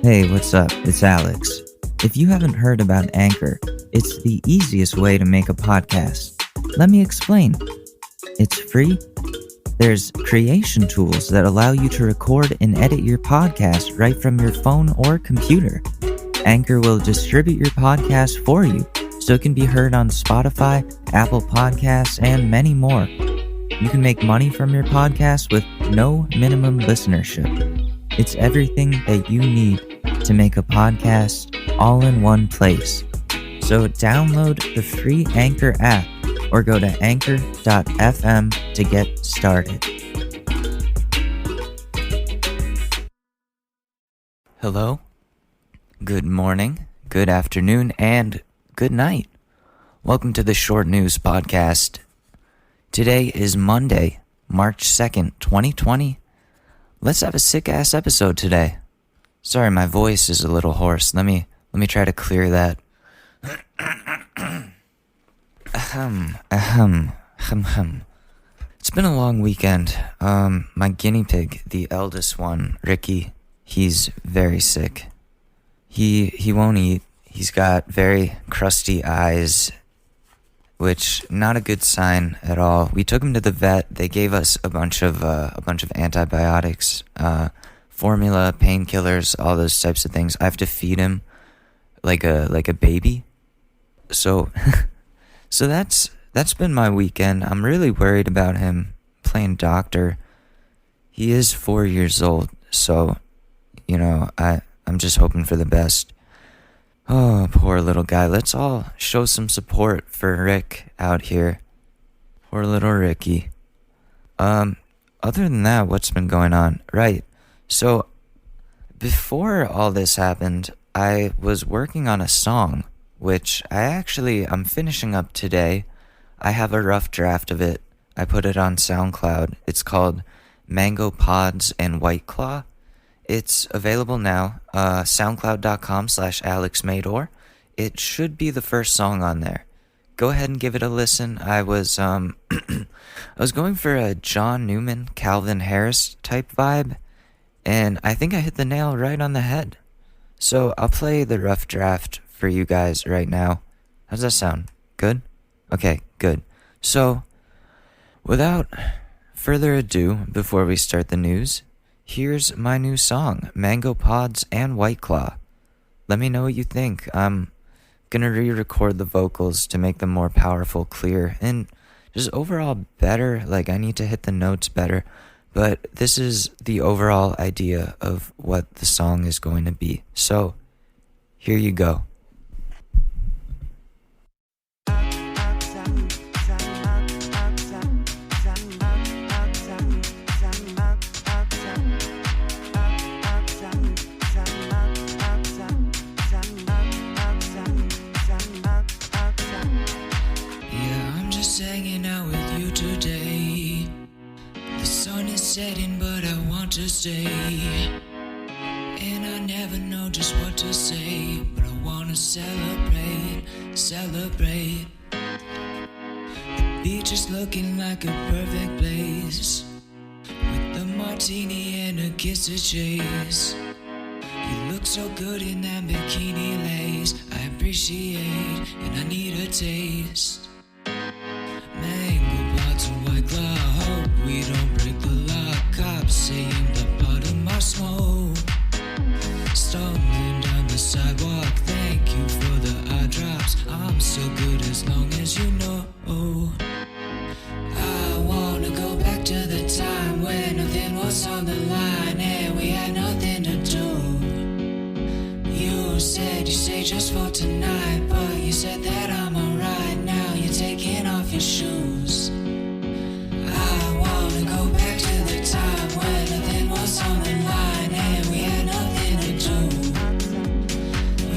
Hey, what's up? It's Alex. If you haven't heard about Anchor, it's the easiest way to make a podcast. Let me explain. It's free. There's creation tools that allow you to record and edit your podcast right from your phone or computer. Anchor will distribute your podcast for you, so it can be heard on Spotify, Apple Podcasts, and many more. You can make money from your podcast with no minimum listenership. It's everything that you need to make a podcast all in one place. So download the free Anchor app or go to anchor.fm to get started. Hello, good morning, good afternoon, and good night. Welcome to the Short News Podcast. Today is Monday, March 2nd, 2020. Let's have a sick-ass episode today. Sorry, my voice is a little hoarse. Let me try to clear that. It's been a long weekend. My guinea pig, the eldest one, Ricky, he's very sick. He won't eat. He's got very crusty eyes, which not a good sign at all. We took him to the vet. They gave us a bunch of antibiotics, formula, painkillers, all those types of things. I have to feed him like a baby. So that's been my weekend. I'm really worried about him playing doctor. He is 4 years old, so I'm just hoping for the best. Oh, poor little guy. Let's all show some support for Rick out here. Poor little Ricky. Other than that, what's been going on? Right. So, before all this happened, I was working on a song, which I'm finishing up today. I have a rough draft of it. I put it on SoundCloud. It's called Mango Pods and White Claw. It's available now, soundcloud.com/AlexMador. It should be the first song on there. Go ahead and give it a listen. I was I was going for a John Newman, Calvin Harris type vibe, and I think I hit the nail right on the head. So I'll play the rough draft for you guys right now. How's that sound? Good? Okay, good. So, without further ado, before we start the news, here's my new song, Mango Pods and White Claw. Let me know what you think. I'm gonna re-record the vocals to make them more powerful, clear, and just overall better. I need to hit the notes better. But this is the overall idea of what the song is going to be. So, here you go. Setting, but I want to stay, and I never know just what to say, but I want to celebrate. The beach is looking like a perfect place, with a martini and a kiss to chase. You look so good in that bikini lace, I appreciate and I need a taste. Mango pods and White Claw, hope we don't break the law. Cops saying the bottom of smoke, stumbling down the sidewalk. Thank you for the eye drops. I'm so good as long as you know. I wanna go back to the time when nothing was on the line and we had nothing to do. You said you stay just for tonight, but you said that I'm alright. Now you're taking off your shoes. I wanna go back to the time when nothing was on the line and we had nothing to do.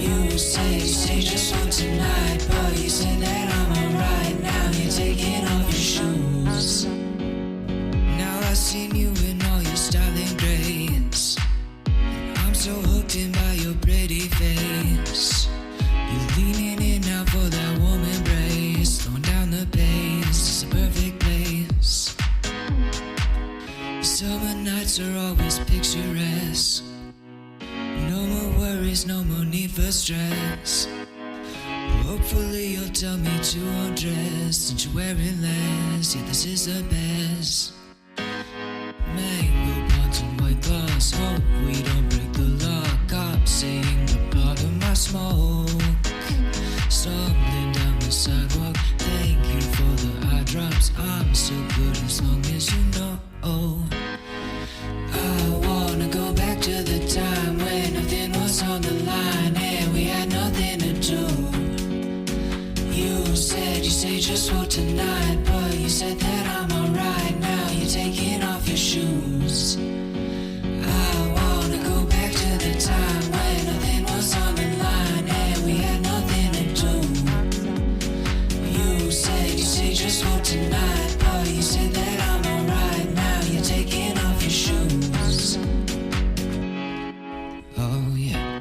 You said you stay just for tonight, but you said that I'm alright. Now you're taking off your shoes. Now I've seen you in all your styling grace, I'm so hooked in by your pretty face. You're leaning in now for that warm embrace, slowing down the pace. It's a perfect place. Summer nights are always picturesque. No more worries, no more need for stress. Hopefully you'll tell me to undress, since you're wearing less. Yeah, this is the best. Mango pots and white claws. Hope we don't break the law. Cops saying the part of my smoke. Stumbling down the sidewalk. Thank you for the eye drops. I'm so good as long as you know. I wanna go back to the time when nothing was on the line and we had nothing to do. You said just for tonight, but you said that I'm alright. Now you're taking off your shoes. I wanna go back to the time when nothing was on the line and we had nothing to do. You said just for tonight, but you said that I'm alright. Now you're taking off your shoes. Oh yeah,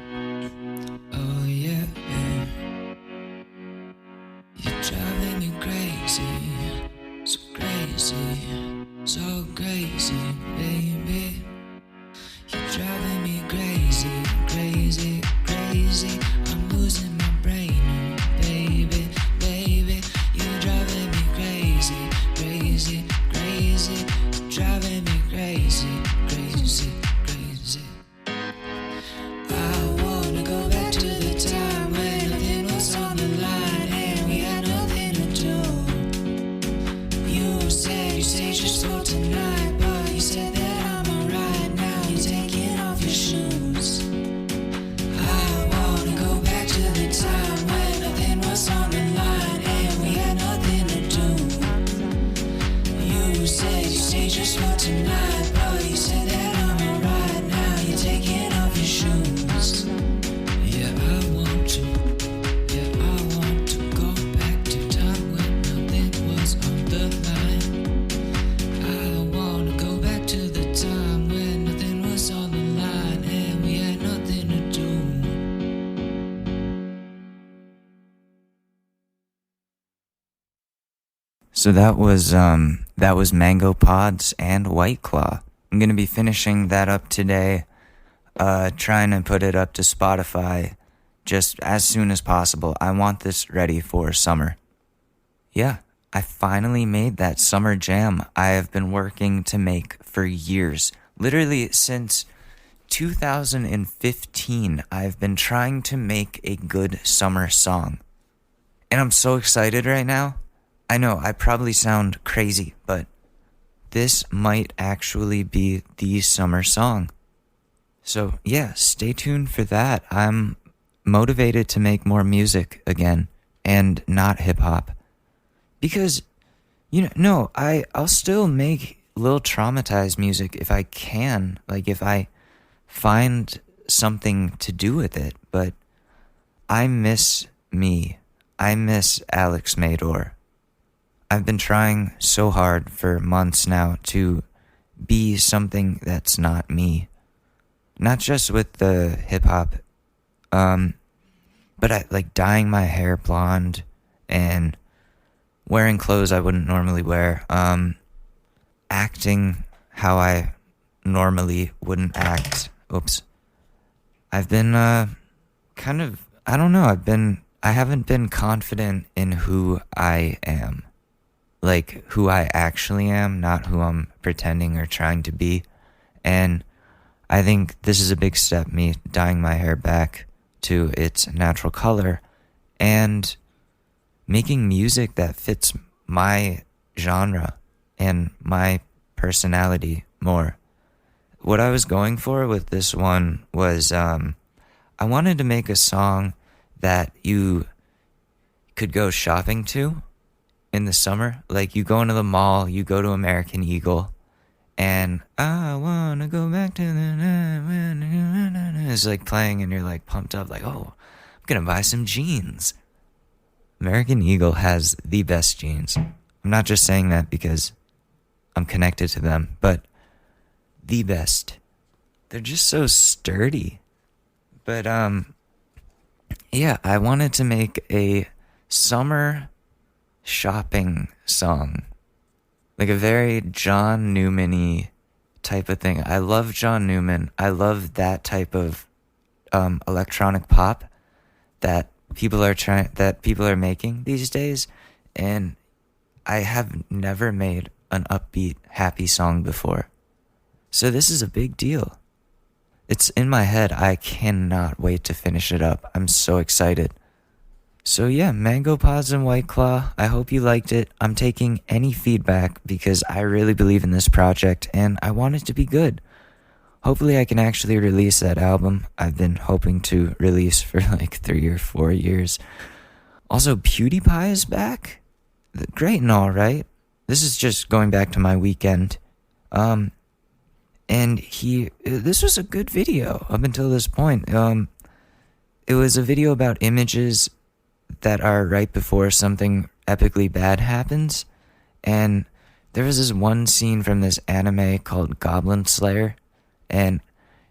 oh yeah, yeah. You're driving me crazy, so crazy, so crazy, baby. You're driving me crazy, crazy, crazy. I'm losing my brain, baby, baby. You're driving me crazy, crazy, crazy. You're driving me crazy, crazy, crazy. I wanna go back to the time when nothing was on the line and we had nothing to do. You said just for tonight, but you said that I'm alright. Now you're taking off your shoes. I wanna go back to the time when nothing was on the line and we had nothing to do. You said just for tonight, but you said that I'm alright. Now you're taking off your shoes. Yeah, I want to. Yeah, I want to go back to time when nothing was on the line. I wanna go back to the time when nothing was on the line and we had nothing to do. So that was Mango Pods and White Claw. I'm gonna be finishing that up today, trying to put it up to Spotify just as soon as possible. I want this ready for summer. Yeah, I finally made that summer jam I have been working to make for years. Literally since 2015, I've been trying to make a good summer song. And I'm so excited right now. I know I probably sound crazy, but this might actually be the summer song. So yeah, stay tuned for that. I'm motivated to make more music again and not hip hop. Because, I'll still make little traumatized music if I can, like if I find something to do with it. But I miss me. I miss Alex Mador. I've been trying so hard for months now to be something that's not me. Not just with the hip hop, but I like dyeing my hair blonde and wearing clothes I wouldn't normally wear, acting how I normally wouldn't act. Oops. I've been I haven't been confident in who I am. Like who I actually am, not who I'm pretending or trying to be. And I think this is a big step, me dyeing my hair back to its natural color and making music that fits my genre and my personality more. What I was going for with this one was I wanted to make a song that you could go shopping to in the summer. Like you go into the mall, you go to American Eagle, and I wanna go back to the night when it's like playing and you're like pumped up, like, oh, I'm gonna buy some jeans. American Eagle has the best jeans. I'm not just saying that because I'm connected to them, but the best. They're just so sturdy. But yeah, I wanted to make a summer shopping song, like a very John Newman-y type of thing. I love John Newman. I love that type of electronic pop that people are making these days, and I have never made an upbeat, happy song before. So this is a big deal. It's in my head. I cannot wait to finish it up. I'm so excited. So yeah, Mango Pods and White Claw, I hope you liked it. I'm taking any feedback because I really believe in this project and I want it to be good. Hopefully I can actually release that album I've been hoping to release for like 3 or 4 years. Also, PewDiePie is back? Great and all, right? This is just going back to my weekend. And this was a good video up until this point. It was a video about images that are right before something epically bad happens. And there was this one scene from this anime called Goblin Slayer. And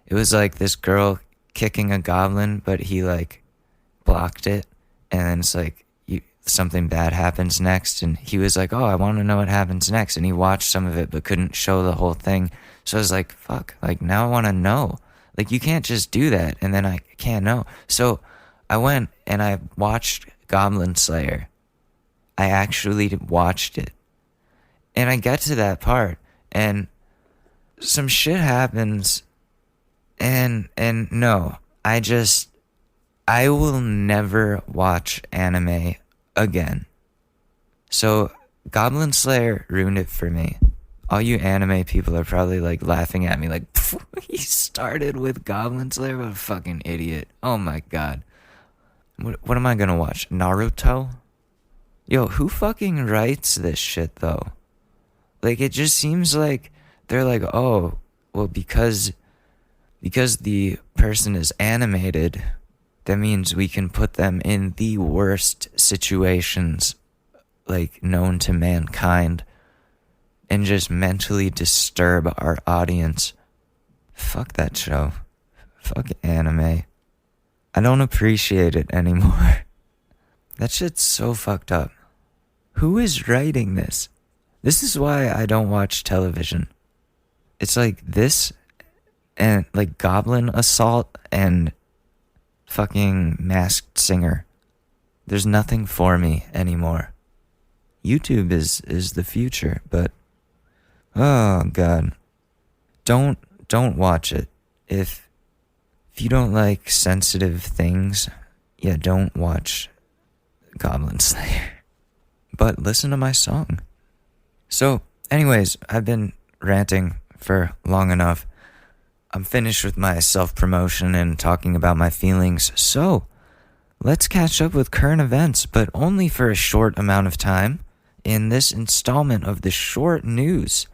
it was like this girl kicking a goblin, but he like blocked it. And then it's like something bad happens next. And he was like, oh, I want to know what happens next. And he watched some of it, but couldn't show the whole thing. So I was like, fuck, like now I want to know. Like you can't just do that. And then I can't know. So I went and I watched Goblin Slayer. I actually watched it. And I get to that part and some shit happens and no, I will never watch anime again. So Goblin Slayer ruined it for me. All you anime people are probably like laughing at me like, he started with Goblin Slayer, what a fucking idiot. Oh my god. What am I gonna watch? Naruto? Yo, who fucking writes this shit though? Like it just seems like they're like, oh, well because the person is animated, that means we can put them in the worst situations like known to mankind and just mentally disturb our audience. Fuck that show. Fuck anime. I don't appreciate it anymore. That shit's so fucked up. Who is writing this? This is why I don't watch television. It's like this and like Goblin Assault and fucking Masked Singer. There's nothing for me anymore. YouTube is the future, but oh god. Don't watch it. If you don't like sensitive things, yeah, don't watch Goblin Slayer. But listen to my song. So, anyways, I've been ranting for long enough. I'm finished with my self-promotion and talking about my feelings. So, let's catch up with current events, but only for a short amount of time. In this installment of the short news,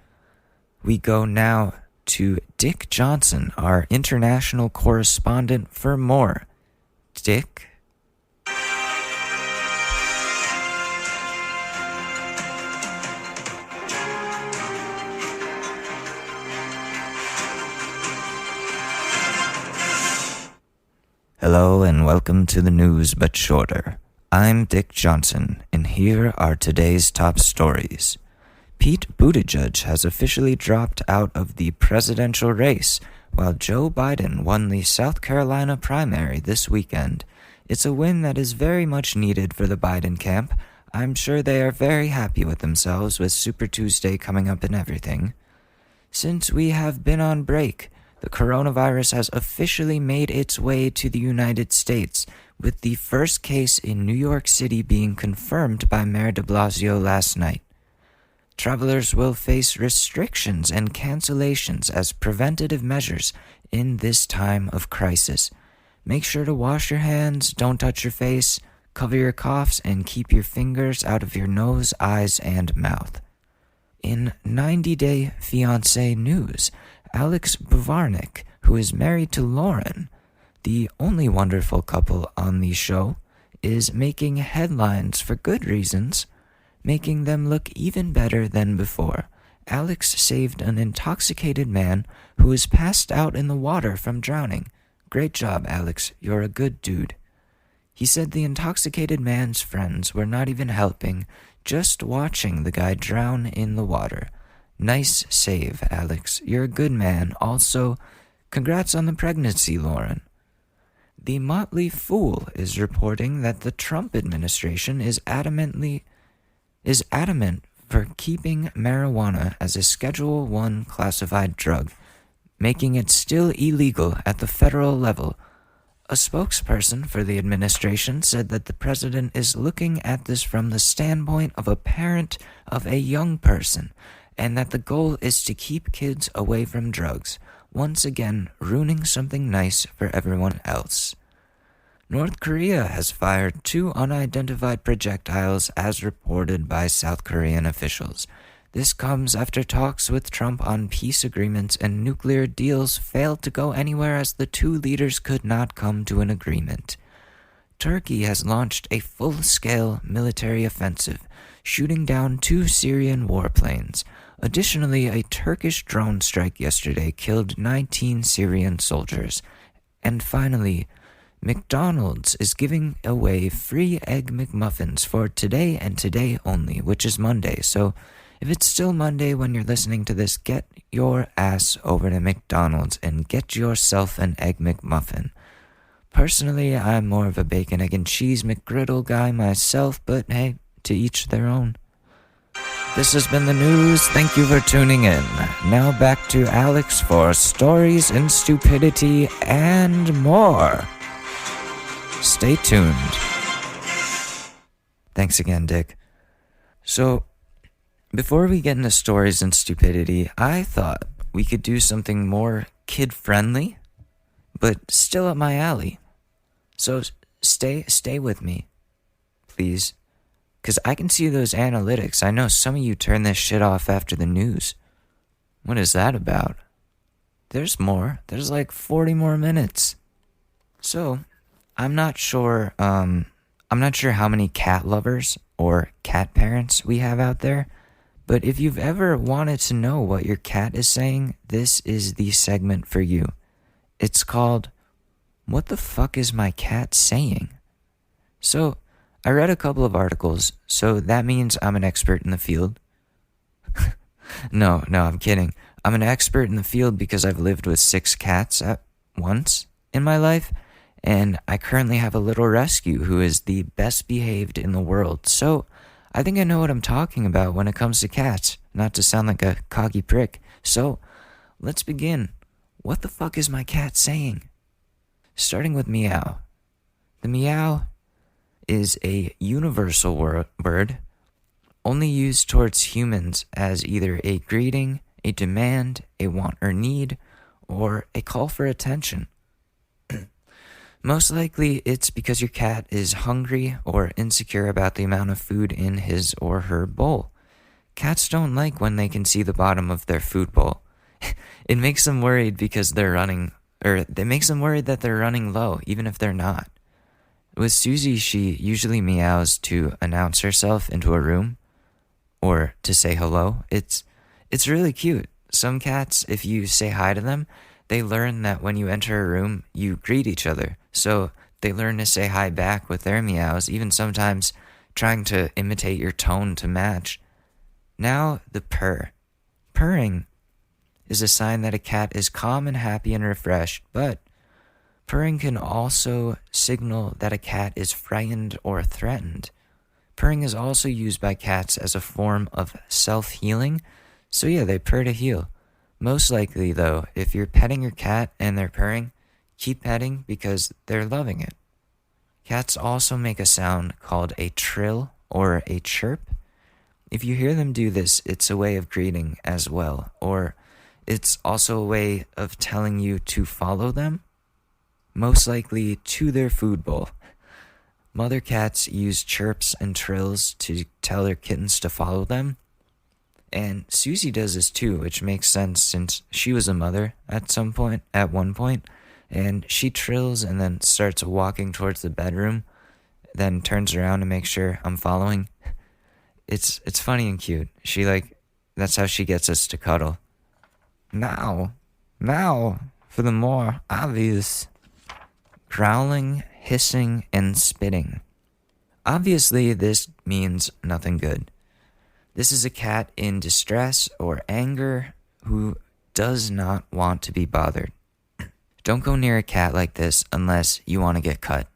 we go now to Dick Johnson, our international correspondent, for more. Dick? Hello and welcome to the news but shorter. I'm Dick Johnson, and here are today's top stories. Pete Buttigieg has officially dropped out of the presidential race, while Joe Biden won the South Carolina primary this weekend. It's a win that is very much needed for the Biden camp. I'm sure they are very happy with themselves with Super Tuesday coming up and everything. Since we have been on break, the coronavirus has officially made its way to the United States, with the first case in New York City being confirmed by Mayor de Blasio last night. Travelers will face restrictions and cancellations as preventative measures in this time of crisis. Make sure to wash your hands, don't touch your face, cover your coughs, and keep your fingers out of your nose, eyes, and mouth. In 90 Day Fiancé news, Alex Buvarnik, who is married to Lauren, the only wonderful couple on the show, is making headlines for good reasons, making them look even better than before. Alex saved an intoxicated man who was passed out in the water from drowning. Great job, Alex. You're a good dude. He said the intoxicated man's friends were not even helping, just watching the guy drown in the water. Nice save, Alex. You're a good man. Also, congrats on the pregnancy, Lauren. The Motley Fool is reporting that the Trump administration is adamant for keeping marijuana as a Schedule 1 classified drug, making it still illegal at the federal level. A spokesperson for the administration said that the president is looking at this from the standpoint of a parent of a young person, and that the goal is to keep kids away from drugs, once again ruining something nice for everyone else. North Korea has fired 2 unidentified projectiles as reported by South Korean officials. This comes after talks with Trump on peace agreements and nuclear deals failed to go anywhere as the 2 leaders could not come to an agreement. Turkey has launched a full-scale military offensive, shooting down 2 Syrian warplanes. Additionally, a Turkish drone strike yesterday killed 19 Syrian soldiers. And finally, McDonald's is giving away free Egg McMuffins for today and today only, which is Monday. So if it's still Monday when you're listening to this, get your ass over to McDonald's and get yourself an Egg McMuffin. Personally, I'm more of a bacon, egg, and cheese McGriddle guy myself, but hey, to each their own. This has been the news. Thank you for tuning in. Now back to Alex for stories and stupidity and more. Stay tuned. Thanks again, Dick. So, before we get into stories and stupidity, I thought we could do something more kid-friendly, but still up my alley. So stay with me, please. Because I can see those analytics. I know some of you turn this shit off after the news. What is that about? There's more. There's like 40 more minutes. So, I'm not sure how many cat lovers or cat parents we have out there. But if you've ever wanted to know what your cat is saying, this is the segment for you. It's called, What the Fuck Is My Cat Saying? So, I read a couple of articles, so that means I'm an expert in the field. No, I'm kidding. I'm an expert in the field because I've lived with 6 cats at once in my life, and I currently have a little rescue who is the best behaved in the world. So, I think I know what I'm talking about when it comes to cats, not to sound like a cocky prick. So, let's begin. What the fuck is my cat saying? Starting with meow. The meow is a universal word, only used towards humans as either a greeting, a demand, a want or need, or a call for attention. Most likely, it's because your cat is hungry or insecure about the amount of food in his or her bowl. Cats don't like when they can see the bottom of their food bowl. It makes them worried because it makes them worried that they're running low, even if they're not. With Susie, she usually meows to announce herself into a room or to say hello. It's really cute. Some cats, if you say hi to them, they learn that when you enter a room, you greet each other. So they learn to say hi back with their meows, even sometimes trying to imitate your tone to match. Now, the purr. Purring is a sign that a cat is calm and happy and refreshed, but purring can also signal that a cat is frightened or threatened. Purring is also used by cats as a form of self-healing, so yeah, they purr to heal. Most likely, though, if you're petting your cat and they're purring, keep petting because they're loving it. Cats also make a sound called a trill or a chirp. If you hear them do this, it's a way of greeting as well, or it's also a way of telling you to follow them, most likely to their food bowl. Mother cats use chirps and trills to tell their kittens to follow them. And Susie does this too, which makes sense since she was a mother at one point, and she trills and then starts walking towards the bedroom, then turns around to make sure I'm following. It's funny and cute. That's how she gets us to cuddle. Now for the more obvious. Growling, hissing, and spitting. Obviously, this means nothing good. This is a cat in distress or anger who does not want to be bothered. Don't go near a cat like this unless you want to get cut.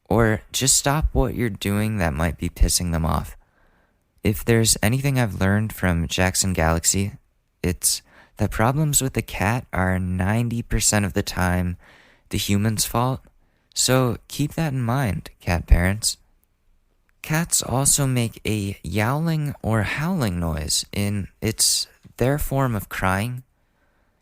Or just stop what you're doing that might be pissing them off. If there's anything I've learned from Jackson Galaxy, it's that problems with the cat are 90% of the time the human's fault. So keep that in mind, cat parents. Cats also make a yowling or howling noise. It's their form of crying.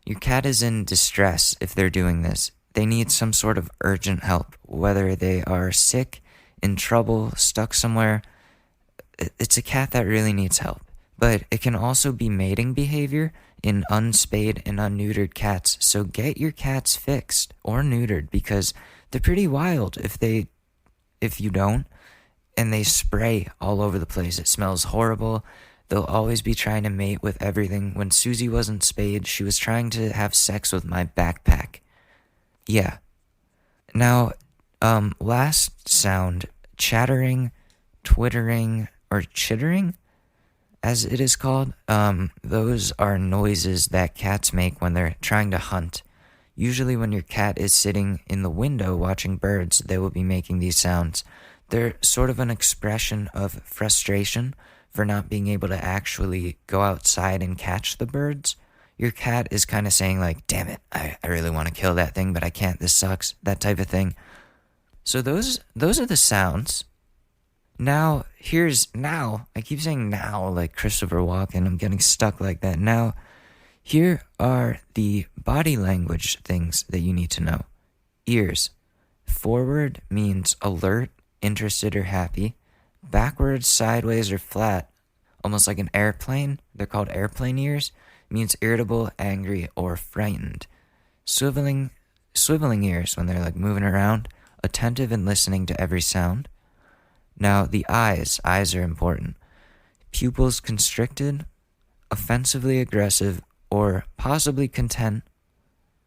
Your cat is in distress if they're doing this. They need some sort of urgent help, whether they are sick, in trouble, stuck somewhere. It's a cat that really needs help. But it can also be mating behavior in unspayed and unneutered cats. So get your cats fixed or neutered, because they're pretty wild if you don't, and they spray all over the place. It smells horrible. They'll always be trying to mate with everything. When Susie wasn't spayed, she was trying to have sex with my backpack. Yeah. Now, last sound, chattering, twittering, or chittering, as it is called. Those are noises that cats make when they're trying to hunt. Usually when your cat is sitting in the window watching birds, they will be making these sounds. They're sort of an expression of frustration for not being able to actually go outside and catch the birds. Your cat is kind of saying like, damn it, I really want to kill that thing, but I can't, this sucks, that type of thing. So those are the sounds. Now, I keep saying now like Christopher Walken, I'm getting stuck like that. Now, here are the body language things that you need to know. Ears. Forward means alert, interested, or happy. Backwards, sideways, or flat, almost like an airplane, they're called airplane ears, means irritable, angry, or frightened. Swiveling ears, when they're like moving around, attentive and listening to every sound. Now, the eyes are important. Pupils constricted, offensively aggressive, or possibly content.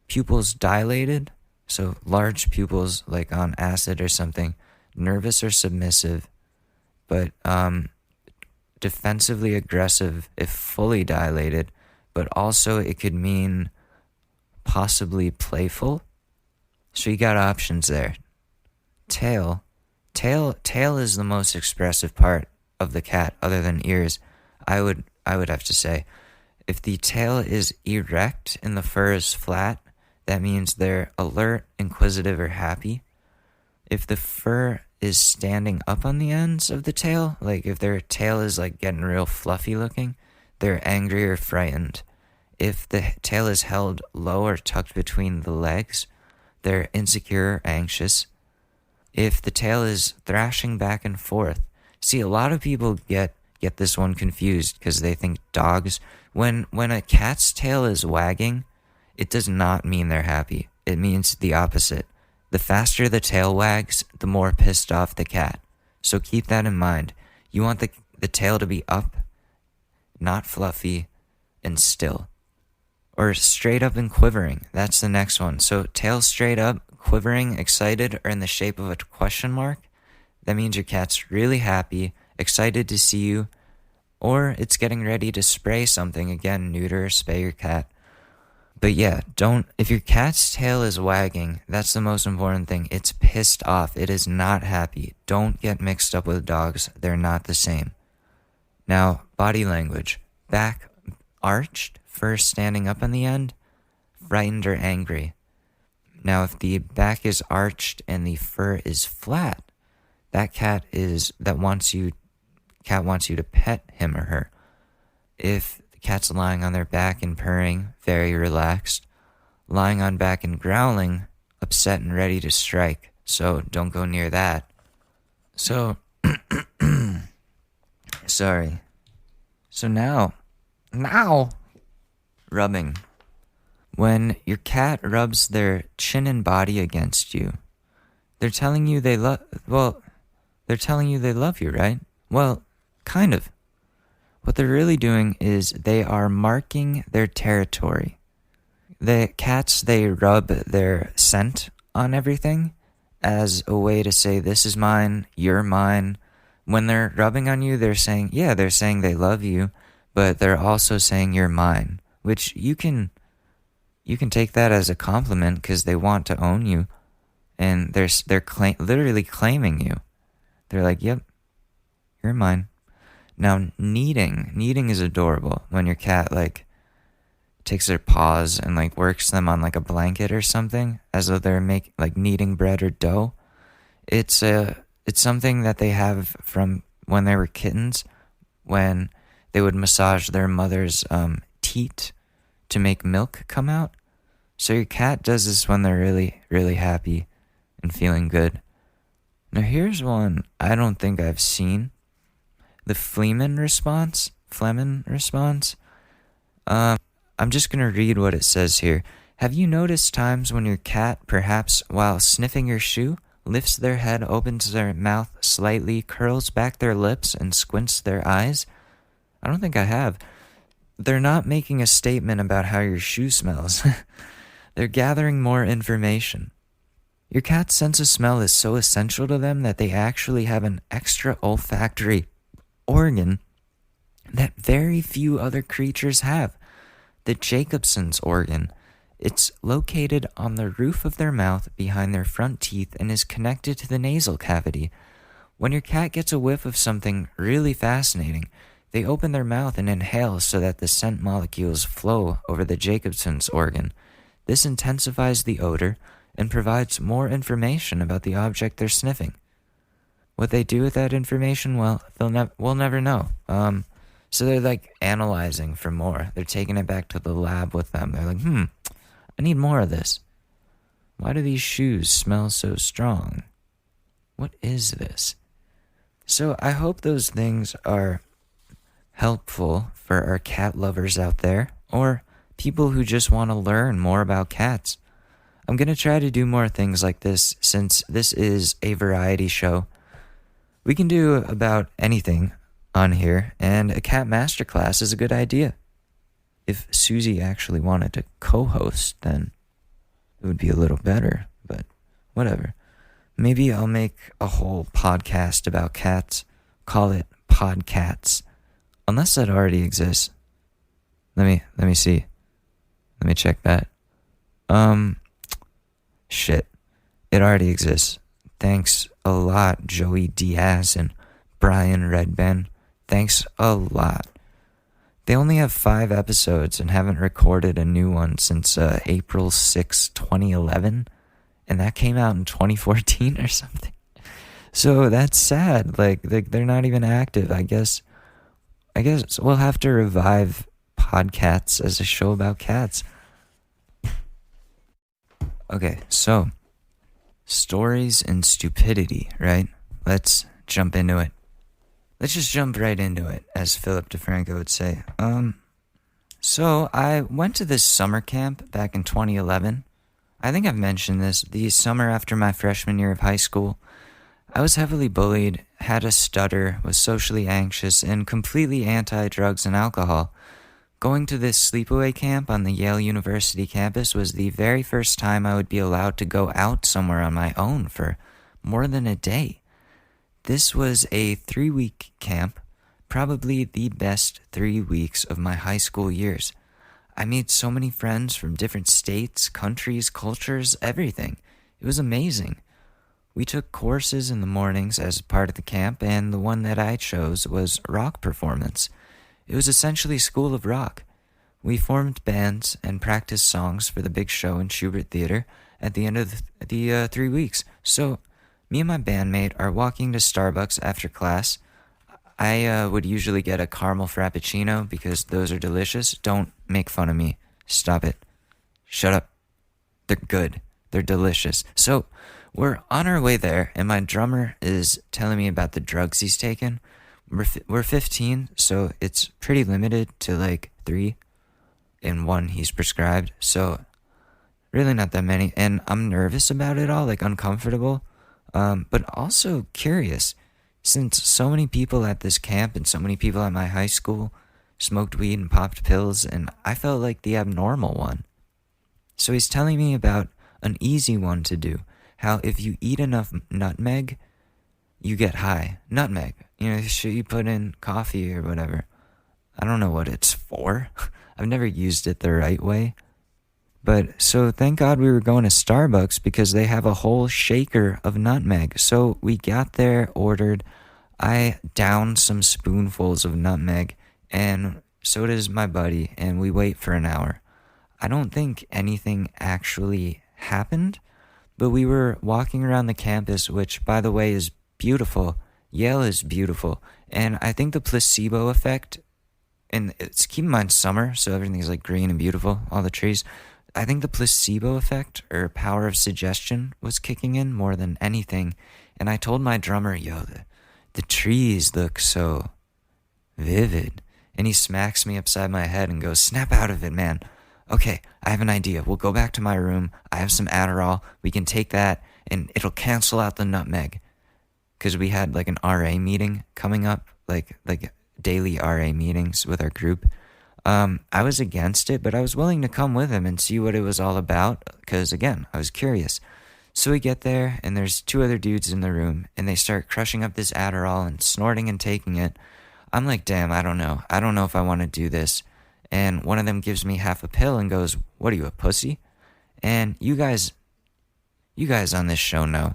Pupils dilated, so large pupils like on acid or something, nervous or submissive, but defensively aggressive if fully dilated, but also it could mean possibly playful. So you got options there. Tail is the most expressive part of the cat other than ears. I would have to say, if the tail is erect and the fur is flat, that means they're alert, inquisitive, or happy. If the fur is standing up on the ends of the tail, like if their tail is like getting real fluffy looking, they're angry or frightened. If the tail is held low or tucked between the legs, they're insecure or anxious. If the tail is thrashing back and forth, see, a lot of people get this one confused because they think dogs, when a cat's tail is wagging, it does not mean they're happy. It means the opposite. The faster the tail wags, the more pissed off the cat. So keep that in mind. You want the tail to be up, not fluffy, and still. Or straight up and quivering. That's the next one. So tail straight up, quivering, excited, or in the shape of a question mark. That means your cat's really happy, excited to see you, or it's getting ready to spray something. Again, neuter, spay your cat. But yeah, if your cat's tail is wagging, that's the most important thing. It's pissed off. It is not happy. Don't get mixed up with dogs. They're not the same. Now, body language. Back arched, fur standing up on the end, frightened or angry. Now, if the back is arched and the fur is flat, that cat wants you to pet him or her. If the cat's lying on their back and purring, very relaxed, lying on back and growling, upset and ready to strike. So don't go near that. So, sorry. So now, rubbing. When your cat rubs their chin and body against you, they're telling you they love you, right? Well, kind of. What they're really doing is they are marking their territory. The cats, they rub their scent on everything as a way to say, this is mine, you're mine. When they're rubbing on you, they're saying they love you, but they're also saying you're mine, which you can you can take that as a compliment because they want to own you, and they're literally claiming you. They're like, "Yep, you're mine." Now, kneading is adorable when your cat like takes their paws and like works them on like a blanket or something, as though they're kneading bread or dough. It's something that they have from when they were kittens, when they would massage their mother's teat to make milk come out. So your cat does this when they're really, really happy and feeling good. Now here's one I don't think I've seen. The Flehmen response. I'm just going to read what it says here. Have you noticed times when your cat, perhaps while sniffing your shoe, lifts their head, opens their mouth slightly, curls back their lips, and squints their eyes? I don't think I have. They're not making a statement about how your shoe smells. They're gathering more information. Your cat's sense of smell is so essential to them that they actually have an extra olfactory organ that very few other creatures have. The Jacobson's organ. It's located on the roof of their mouth behind their front teeth and is connected to the nasal cavity. When your cat gets a whiff of something really fascinating, they open their mouth and inhale so that the scent molecules flow over the Jacobson's organ. This intensifies the odor and provides more information about the object they're sniffing. What they do with that information, well, we'll never know. So they're like analyzing for more. They're taking it back to the lab with them. They're like, I need more of this. Why do these shoes smell so strong? What is this? So I hope those things are helpful for our cat lovers out there, or people who just want to learn more about cats. I'm going to try to do more things like this since this is a variety show. We can do about anything on here, and a cat masterclass is a good idea. If Susie actually wanted to co-host, then it would be a little better, but whatever. Maybe I'll make a whole podcast about cats, call it Podcats, unless that already exists. Let me see. Let me check that. Shit. It already exists. Thanks a lot, Joey Diaz and Brian Redben. Thanks a lot. They only have 5 episodes and haven't recorded a new one since April 6, 2011. And that came out in 2014 or something. So that's sad. Like they're not even active. I guess we'll have to revive Podcats as a show about cats. Okay, so stories and stupidity, right? Let's jump into it. Let's just jump right into it, as Philip DeFranco would say. So I went to this summer camp back in 2011. I think I've mentioned this. The summer after my freshman year of high school, I was heavily bullied, had a stutter, was socially anxious, and completely anti-drugs and alcohol. Going to this sleepaway camp on the Yale University campus was the very first time I would be allowed to go out somewhere on my own for more than a day. This was a 3-week camp, probably the best 3 weeks of my high school years. I made so many friends from different states, countries, cultures, everything. It was amazing. We took courses in the mornings as part of the camp, and the one that I chose was rock performance. It was essentially School of Rock. We formed bands and practiced songs for the big show in Schubert Theater at the end of the 3 weeks. So, me and my bandmate are walking to Starbucks after class. I would usually get a caramel frappuccino because those are delicious. Don't make fun of me. Stop it. Shut up. They're good. They're delicious. So, we're on our way there, and my drummer is telling me about the drugs he's taken. We're 15, so it's pretty limited to like 3 and 1 he's prescribed. So, really not that many. And I'm nervous about it all, like uncomfortable, but also curious. Since so many people at this camp and so many people at my high school smoked weed and popped pills, and I felt like the abnormal one. So he's telling me about an easy one to do. How if you eat enough nutmeg, you get high. Nutmeg. You know, the shit you put in coffee or whatever. I don't know what it's for. I've never used it the right way. But so thank God we were going to Starbucks because they have a whole shaker of nutmeg. So we got there, ordered. I downed some spoonfuls of nutmeg, and so does my buddy, and we wait for an hour. I don't think anything actually happened, but we were walking around the campus, which, by the way, is beautiful. Yale is beautiful. And I think the placebo effect, and it's keep in mind summer, so everything's like green and beautiful, all the trees. I think the placebo effect or power of suggestion was kicking in more than anything. And I told my drummer, yo, the trees look so vivid. And he smacks me upside my head and goes, snap out of it, man. Okay, I have an idea. We'll go back to my room. I have some Adderall. We can take that and it'll cancel out the nutmeg. Because we had like an RA meeting coming up, like daily RA meetings with our group. I was against it, but I was willing to come with him and see what it was all about. Because again, I was curious. So we get there and there's two other dudes in the room and they start crushing up this Adderall and snorting and taking it. I'm like, damn, I don't know. I don't know if I want to do this. And one of them gives me half a pill and goes, what are you, a pussy? And you guys on this show know,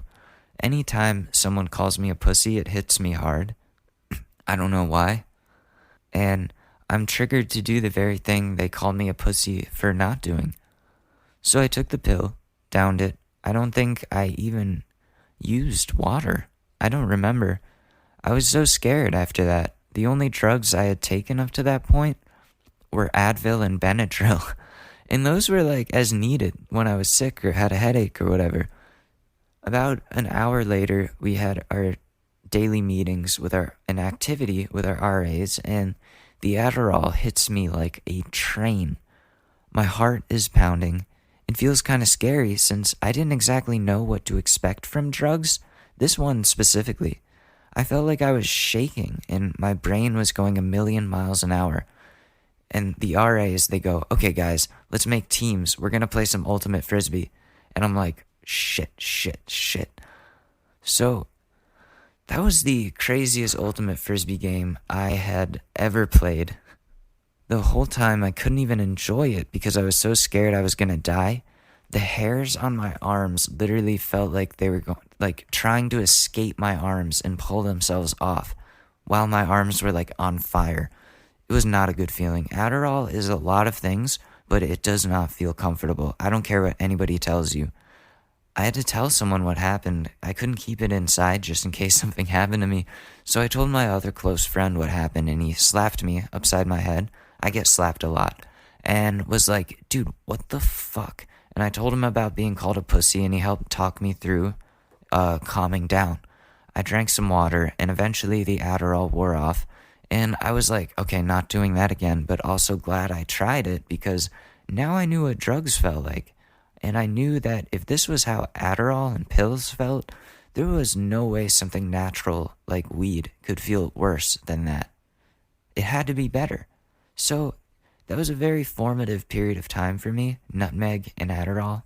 anytime someone calls me a pussy, it hits me hard. I don't know why. And I'm triggered to do the very thing they called me a pussy for not doing. So I took the pill, downed it. I don't think I even used water. I don't remember. I was so scared after that. The only drugs I had taken up to that point were Advil and Benadryl. And those were like as needed when I was sick or had a headache or whatever. About an hour later, we had our daily meetings with an activity with our RAs, and the Adderall hits me like a train. My heart is pounding. It feels kind of scary since I didn't exactly know what to expect from drugs. This one specifically. I felt like I was shaking and my brain was going 1,000,000 miles an hour. And the RAs, they go, okay guys, let's make teams. We're going to play some ultimate frisbee. And I'm like, shit. So that was the craziest ultimate frisbee game I had ever played. The whole time I couldn't even enjoy it because I was so scared I was going to die. The hairs on my arms literally felt like they were trying to escape my arms and pull themselves off while my arms were like on fire. It was not a good feeling. Adderall is a lot of things, but it does not feel comfortable. I don't care what anybody tells you. I had to tell someone what happened. I couldn't keep it inside just in case something happened to me. So I told my other close friend what happened and he slapped me upside my head. I get slapped a lot. And was like, dude, what the fuck? And I told him about being called a pussy and he helped talk me through calming down. I drank some water and eventually the Adderall wore off. And I was like, okay, not doing that again, but also glad I tried it because now I knew what drugs felt like. And I knew that if this was how Adderall and pills felt, there was no way something natural like weed could feel worse than that. It had to be better. So that was a very formative period of time for me, nutmeg and Adderall.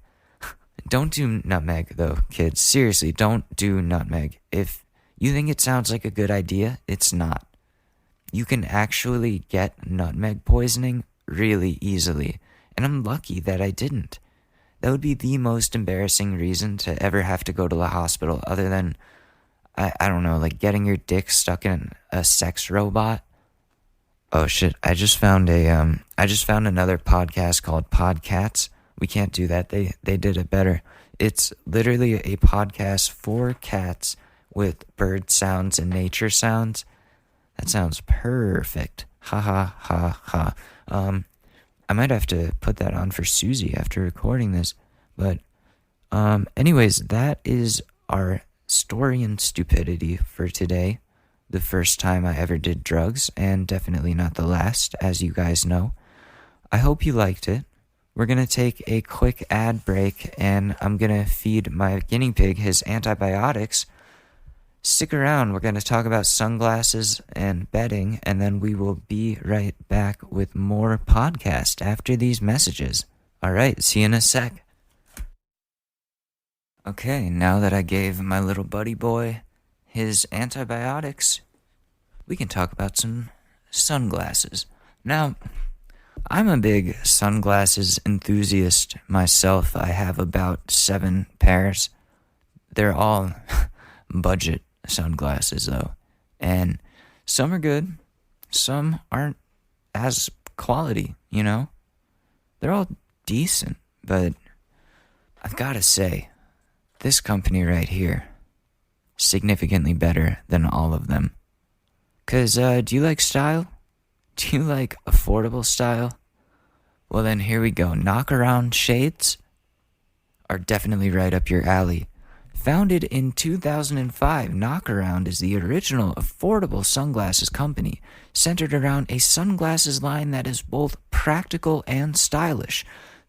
Don't do nutmeg though, kids. Seriously, don't do nutmeg. If you think it sounds like a good idea, it's not. You can actually get nutmeg poisoning really easily, and I'm lucky that I didn't. That would be the most embarrassing reason to ever have to go to the hospital other than, I don't know, like getting your dick stuck in a sex robot. Oh shit, I just found another podcast called Podcats. We can't do that. They did it better. It's literally a podcast for cats with bird sounds and nature sounds. That sounds perfect. Ha ha ha ha. I might have to put that on for Susie after recording this. But anyways, that is our story and stupidity for today. The first time I ever did drugs, and definitely not the last, as you guys know. I hope you liked it. We're going to take a quick ad break, and I'm going to feed my guinea pig his antibiotics. Stick around. We're going to talk about sunglasses and bedding, and then we will be right back with more podcast after these messages. All right, see you in a sec. Okay, now that I gave my little buddy boy his antibiotics, we can talk about some sunglasses. Now, I'm a big sunglasses enthusiast myself. I have about 7 pairs. They're all budget sunglasses, though. And some are good, some aren't as quality, you know? They're all decent, but I've got to say, this company right here, significantly better than all of them. 'Cause, do you like style? Do you like affordable style? Well then, here we go. Knockaround shades are definitely right up your alley. Founded in 2005, Knockaround is the original affordable sunglasses company, centered around a sunglasses line that is both practical and stylish.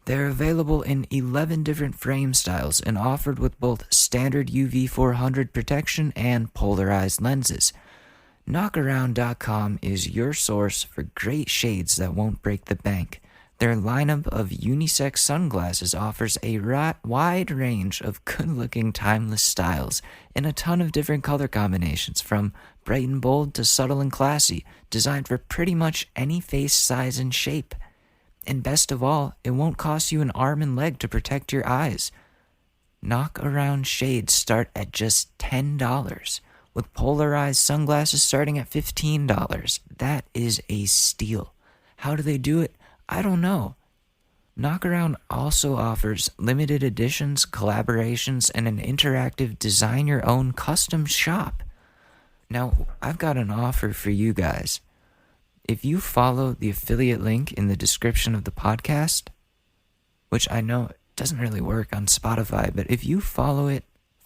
They're available in 11 different frame styles and offered with both standard UV 400 protection and polarized lenses. Knockaround.com is your source for great shades that won't break the bank. Their lineup of unisex sunglasses offers a wide range of good-looking timeless styles in a ton of different color combinations, from bright and bold to subtle and classy, designed for pretty much any face size and shape. And best of all, it won't cost you an arm and leg to protect your eyes. Knockaround shades start at just $10, with polarized sunglasses starting at $15. That is a steal. How do they do it? I don't know. Knockaround also offers limited editions, collaborations, and an interactive design your own custom shop. Now, I've got an offer for you guys. If you follow the affiliate link in the description of the podcast, which I know doesn't really work on Spotify, but if you follow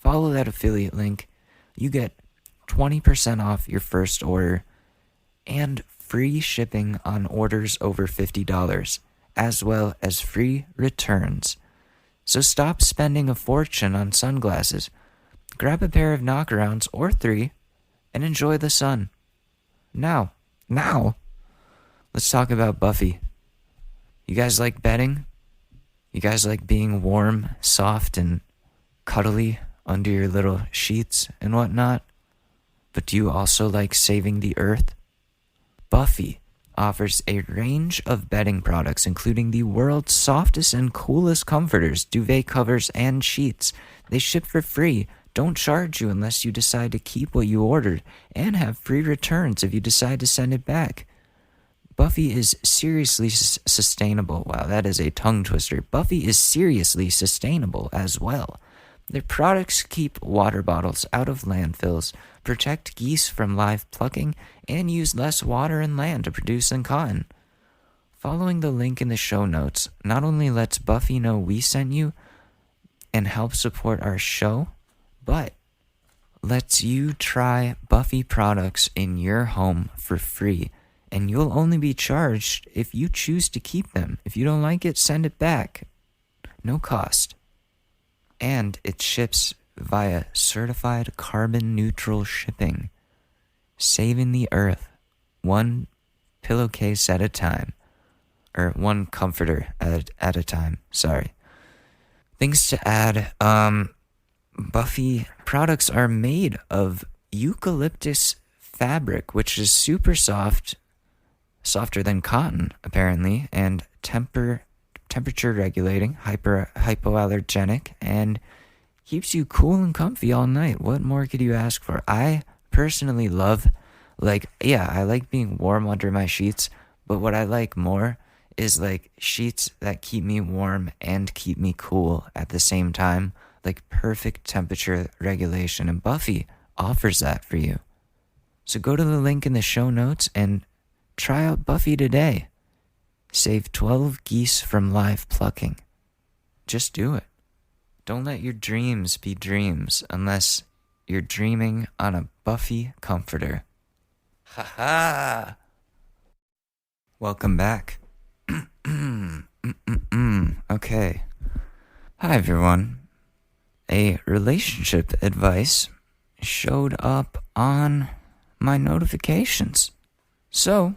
that affiliate link, you get 20% off your first order and free shipping on orders over $50, as well as free returns. So stop spending a fortune on sunglasses. Grab a pair of knockarounds or 3 and enjoy the sun. Now, let's talk about Buffy. You guys like bedding? You guys like being warm, soft, and cuddly under your little sheets and whatnot? But do you also like saving the earth? Buffy offers a range of bedding products, including the world's softest and coolest comforters, duvet covers, and sheets. They ship for free, don't charge you unless you decide to keep what you ordered, and have free returns if you decide to send it back. Buffy is seriously sustainable. Wow, that is a tongue twister. Buffy is seriously sustainable as well. Their products keep water bottles out of landfills, protect geese from live plucking, and use less water and land to produce than cotton. Following the link in the show notes not only lets Buffy know we sent you and help support our show, but lets you try Buffy products in your home for free. And you'll only be charged if you choose to keep them. If you don't like it, send it back. No cost. And it ships via certified carbon neutral shipping, saving the earth one pillowcase at a time, or one comforter at a time, sorry. Things to add, Buffy products are made of eucalyptus fabric, which is super soft, softer than cotton apparently, and temperature regulating, hypoallergenic, and keeps you cool and comfy all night. What more could you ask for? I personally love, I like being warm under my sheets, but what I like more is sheets that keep me warm and keep me cool at the same time, perfect temperature regulation, and Buffy offers that for you. So go to the link in the show notes and try out Buffy today. Save 12 geese from live plucking. Just do it. Don't let your dreams be dreams unless you're dreaming on a Buffy comforter. Ha ha! Welcome back. Okay. Hi everyone. A relationship advice showed up on my notifications. So,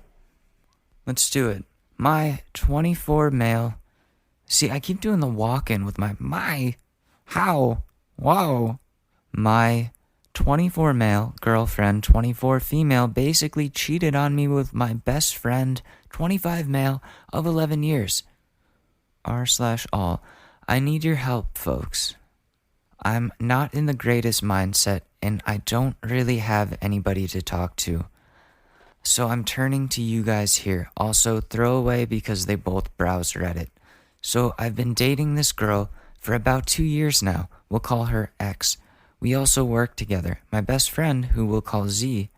let's do it. My 24 male. See, I keep doing the walk-in with my 24 24 male, girlfriend, 24 female, basically cheated on me with my best friend, 25 male, of 11 years. R/all. I need your help, folks. I'm not in the greatest mindset, and I don't really have anybody to talk to. So I'm turning to you guys here. Also, throwaway because they both browse Reddit. So I've been dating this girl for about 2 years now. We'll call her X. We also work together. My best friend, who we'll call Z,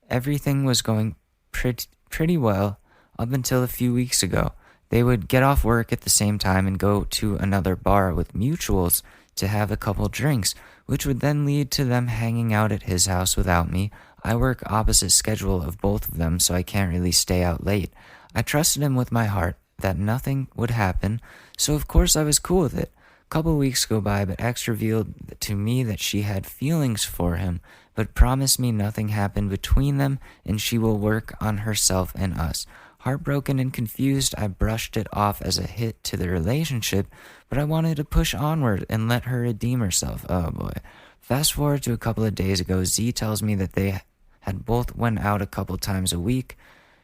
everything was going pretty well up until a few weeks ago. They would get off work at the same time and go to another bar with mutuals to have a couple drinks, which would then lead to them hanging out at his house without me. I work opposite schedule of both of them, so I can't really stay out late. I trusted him with my heart that nothing would happen, so of course I was cool with it. Couple weeks go by, but X revealed to me that she had feelings for him, but promised me nothing happened between them and she will work on herself and us. Heartbroken and confused, I brushed it off as a hit to the relationship, but I wanted to push onward and let her redeem herself. Oh boy. Fast forward to a couple of days ago, Z tells me that they had both went out a couple times a week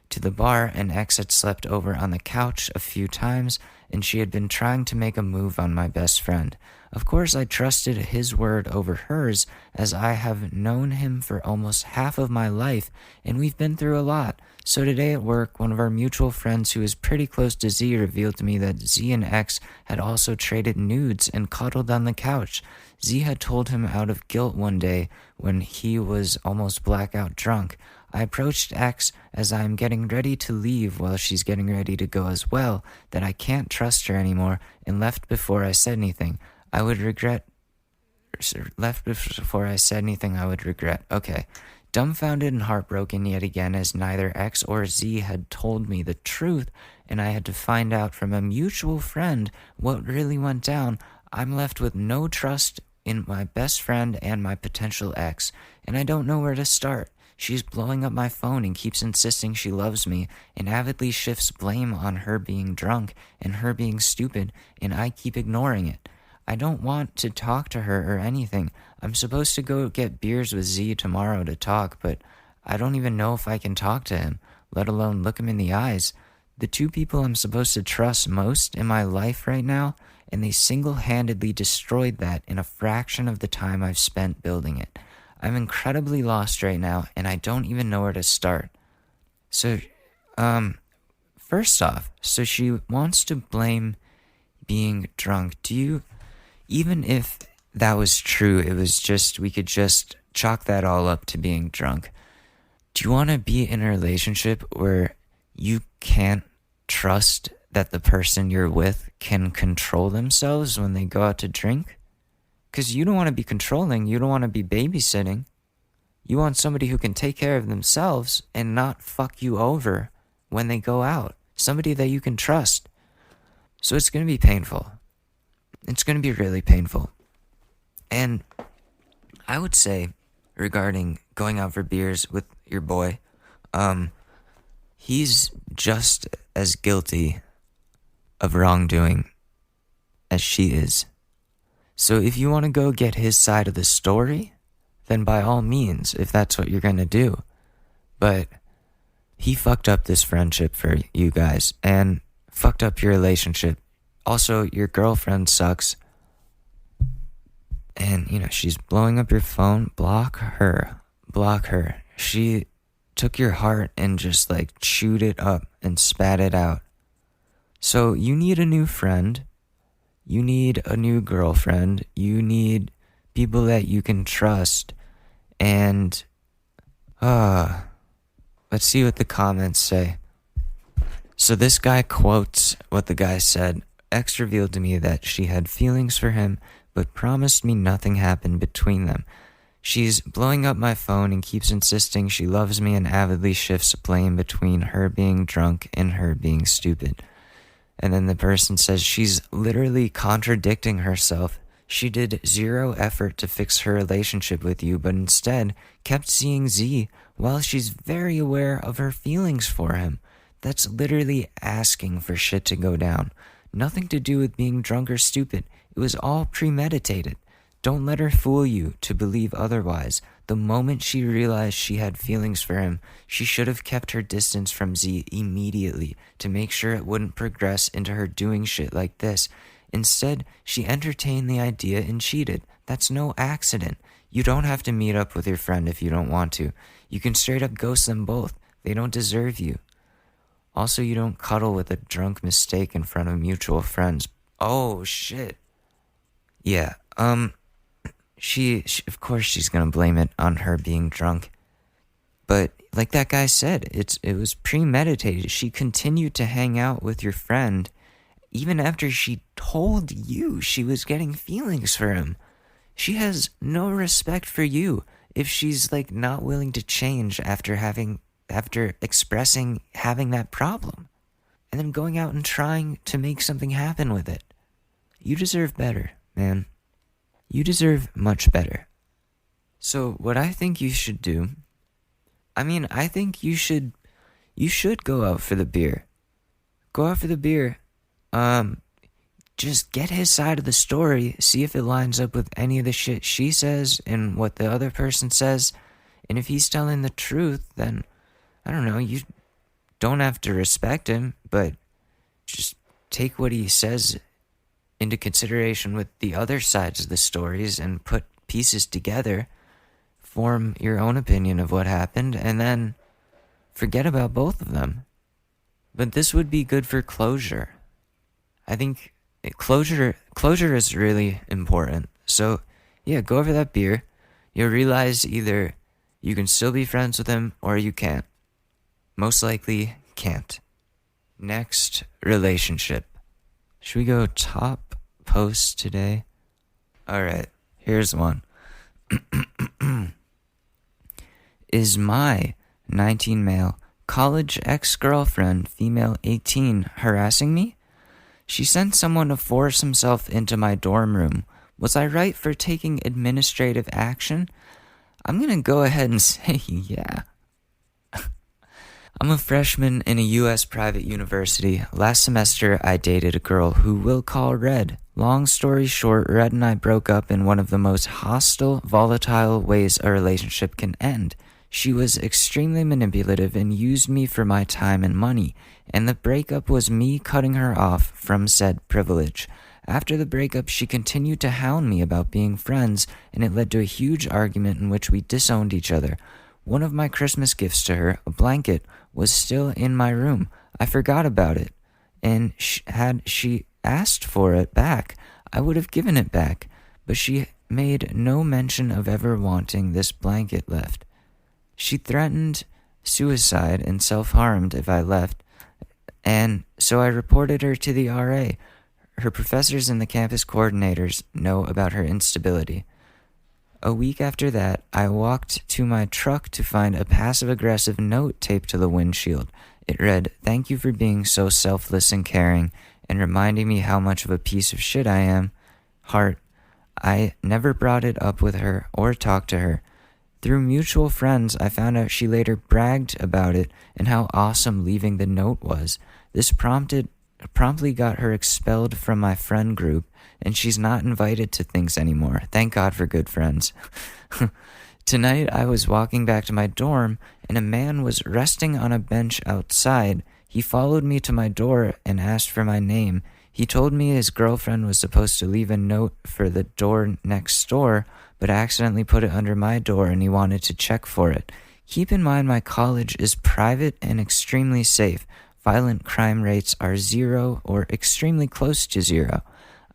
to the bar, and X had slept over on the couch a few times, and she had been trying to make a move on my best friend. Of course, I trusted his word over hers, as I have known him for almost half of my life, and we've been through a lot. So today at work, one of our mutual friends who is pretty close to Z revealed to me that Z and X had also traded nudes and cuddled on the couch. Z had told him out of guilt one day when he was almost blackout drunk. I approached X as I am getting ready to leave while she's getting ready to go as well, that I can't trust her anymore, and left before I said anything. I would regret. Okay. Dumbfounded and heartbroken yet again, as neither X or Z had told me the truth, and I had to find out from a mutual friend what really went down. I'm left with no trust in my best friend and my potential ex, and I don't know where to start. She's blowing up my phone and keeps insisting she loves me, and avidly shifts blame on her being drunk and her being stupid, and I keep ignoring it. I don't want to talk to her or anything. I'm supposed to go get beers with Z tomorrow to talk, but I don't even know if I can talk to him, let alone look him in the eyes. The two people I'm supposed to trust most in my life right now, and they single-handedly destroyed that in a fraction of the time I've spent building it. I'm incredibly lost right now, and I don't even know where to start. So, first off, so she wants to blame being drunk. Even if that was true, it was just, we could just chalk that all up to being drunk. Do you want to be in a relationship where you can't trust that the person you're with can control themselves when they go out to drink? Because you don't want to be controlling, you don't want to be babysitting. You want somebody who can take care of themselves and not fuck you over when they go out. Somebody that you can trust. So it's going to be painful. It's going to be really painful. And I would say, regarding going out for beers with your boy, he's just as guilty of wrongdoing as she is. So if you want to go get his side of the story, then by all means, if that's what you're going to do. But he fucked up this friendship for you guys and fucked up your relationship. Also, your girlfriend sucks. And, she's blowing up your phone. Block her. Block her. She took your heart and just chewed it up and spat it out. So you need a new friend. You need a new girlfriend. You need people that you can trust. And, let's see what the comments say. So this guy quotes what the guy said. X revealed to me that she had feelings for him, but promised me nothing happened between them. She's blowing up my phone and keeps insisting she loves me, and avidly shifts blame between her being drunk and her being stupid. And then the person says she's literally contradicting herself. She did zero effort to fix her relationship with you, but instead kept seeing Z while she's very aware of her feelings for him. That's literally asking for shit to go down. Nothing to do with being drunk or stupid. It was all premeditated. Don't let her fool you to believe otherwise. The moment she realized she had feelings for him, she should have kept her distance from Z immediately to make sure it wouldn't progress into her doing shit like this. Instead, she entertained the idea and cheated. That's no accident. You don't have to meet up with your friend if you don't want to. You can straight up ghost them both. They don't deserve you. Also, you don't cuddle with a drunk mistake in front of mutual friends. Oh, shit. Yeah, she of course she's gonna blame it on her being drunk. But like that guy said, it was premeditated. She continued to hang out with your friend even after she told you she was getting feelings for him. She has no respect for you if she's like not willing to change after expressing having that problem and then going out and trying to make something happen with it. You deserve better, man. You deserve much better. So what I think you should do, I think you should go out for the beer. Go out for the beer. Just get his side of the story, see if it lines up with any of the shit she says and what the other person says. And if he's telling the truth, then, I don't know, you don't have to respect him, but just take what he says into consideration with the other sides of the stories and put pieces together, form your own opinion of what happened, and then forget about both of them. But this would be good for closure. I think closure is really important. So, yeah, go over that beer. You'll realize either you can still be friends with him or you can't. Most likely, can't. Next, relationship. Should we go top post today? Alright, here's one. Is my 19 male college ex-girlfriend, female 18, harassing me? She sent someone to force himself into my dorm room. Was I right for taking administrative action? I'm gonna go ahead and say yeah. I'm a freshman in a U.S. private university. Last semester, I dated a girl who we'll call Red. Long story short, Red and I broke up in one of the most hostile, volatile ways a relationship can end. She was extremely manipulative and used me for my time and money, and the breakup was me cutting her off from said privilege. After the breakup, she continued to hound me about being friends, and it led to a huge argument in which we disowned each other. One of my Christmas gifts to her, a blanket, was still in my room. I forgot about it, and had she asked for it back, I would have given it back, but she made no mention of ever wanting this blanket left. She threatened suicide and self-harmed if I left, and so I reported her to the RA. Her professors and the campus coordinators know about her instability. A week after that, I walked to my truck to find a passive-aggressive note taped to the windshield. It read, "Thank you for being so selfless and caring and reminding me how much of a piece of shit I am. Heart." I never brought it up with her or talked to her. Through mutual friends, I found out she later bragged about it and how awesome leaving the note was. This promptly got her expelled from my friend group, and she's not invited to things anymore. Thank God for good friends. Tonight, I was walking back to my dorm, and a man was resting on a bench outside. He followed me to my door and asked for my name. He told me his girlfriend was supposed to leave a note for the door next door, but accidentally put it under my door and he wanted to check for it. Keep in mind my college is private and extremely safe. Violent crime rates are 0 or extremely close to 0.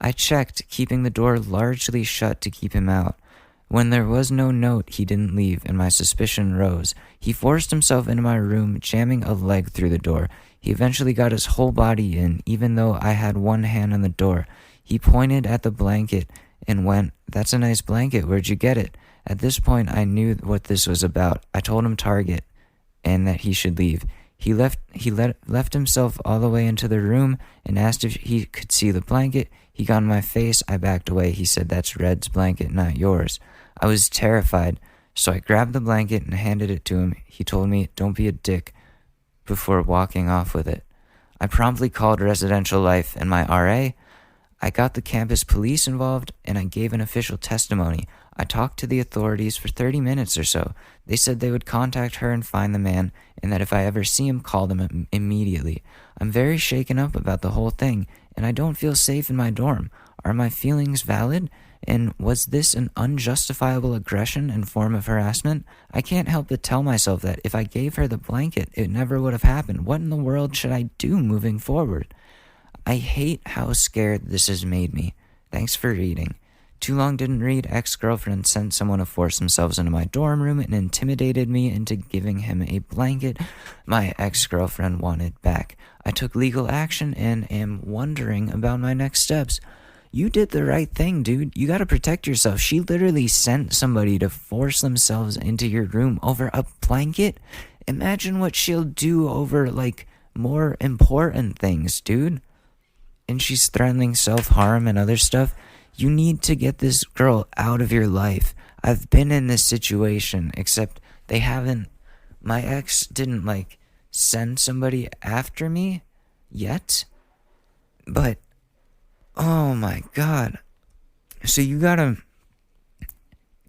I checked, keeping the door largely shut to keep him out. When there was no note, he didn't leave, and my suspicion rose. He forced himself into my room, jamming a leg through the door. He eventually got his whole body in, even though I had one hand on the door. He pointed at the blanket and went, "That's a nice blanket, where'd you get it?" At this point, I knew what this was about. I told him Target, and that he should leave. He left himself all the way into the room and asked if he could see the blanket. He got in my face. I backed away. He said, "That's Red's blanket, not yours." I was terrified, so I grabbed the blanket and handed it to him. He told me, "Don't be a dick," before walking off with it. I promptly called Residential Life and my RA. I got the campus police involved, and I gave an official testimony. I talked to the authorities for 30 minutes or so. They said they would contact her and find the man, and that if I ever see him, call them immediately. I'm very shaken up about the whole thing, and I don't feel safe in my dorm. Are my feelings valid? And was this an unjustifiable aggression and form of harassment? I can't help but tell myself that if I gave her the blanket, it never would have happened. What in the world should I do moving forward? I hate how scared this has made me. Thanks for reading. Too long didn't read. Ex-girlfriend sent someone to force themselves into my dorm room and intimidated me into giving him a blanket my ex-girlfriend wanted back. I took legal action and am wondering about my next steps. You did the right thing, dude. You gotta protect yourself. She literally sent somebody to force themselves into your room over a blanket. Imagine what she'll do over, more important things, dude. And she's threatening self-harm and other stuff. You need to get this girl out of your life. I've been in this situation, except my ex didn't, send somebody after me yet. But, oh my God. So you gotta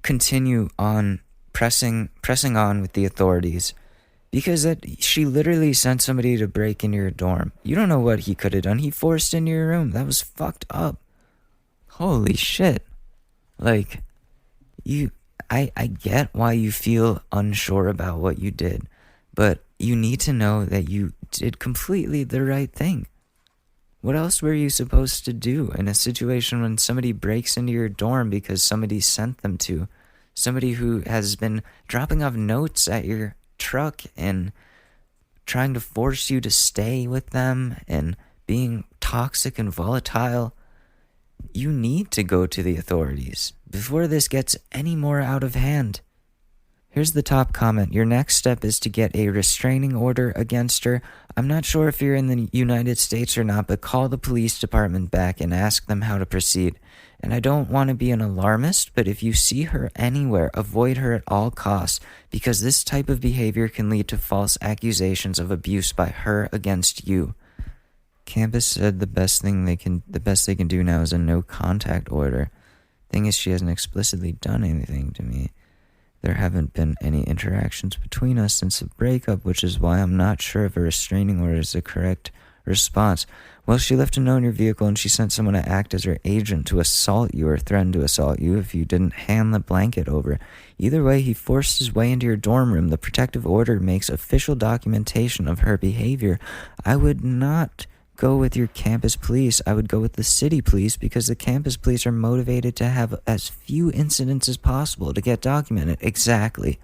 continue on pressing on with the authorities. Because she literally sent somebody to break into your dorm. You don't know what he could have done. He forced into your room. That was fucked up. Holy shit. I get why you feel unsure about what you did. But you need to know that you did completely the right thing. What else were you supposed to do in a situation when somebody breaks into your dorm because somebody sent them to? Somebody who has been dropping off notes at your truck and trying to force you to stay with them and being toxic and volatile. You need to go to the authorities before this gets any more out of hand. Here's the top comment. Your next step is to get a restraining order against her. I'm not sure if you're in the United States or not, but call the police department back and ask them how to proceed. And I don't want to be an alarmist, but if you see her anywhere, avoid her at all costs, because this type of behavior can lead to false accusations of abuse by her against you. Campus said the best they can do now is a no contact order. Thing is, she hasn't explicitly done anything to me. There haven't been any interactions between us since the breakup, which is why I'm not sure if a restraining order is the correct response. Well, she left a note in your vehicle and she sent someone to act as her agent to assault you or threaten to assault you if you didn't hand the blanket over. Either way, he forced his way into your dorm room. The protective order makes official documentation of her behavior. I would not go with your campus police. I would go with the city police because the campus police are motivated to have as few incidents as possible to get documented. Exactly.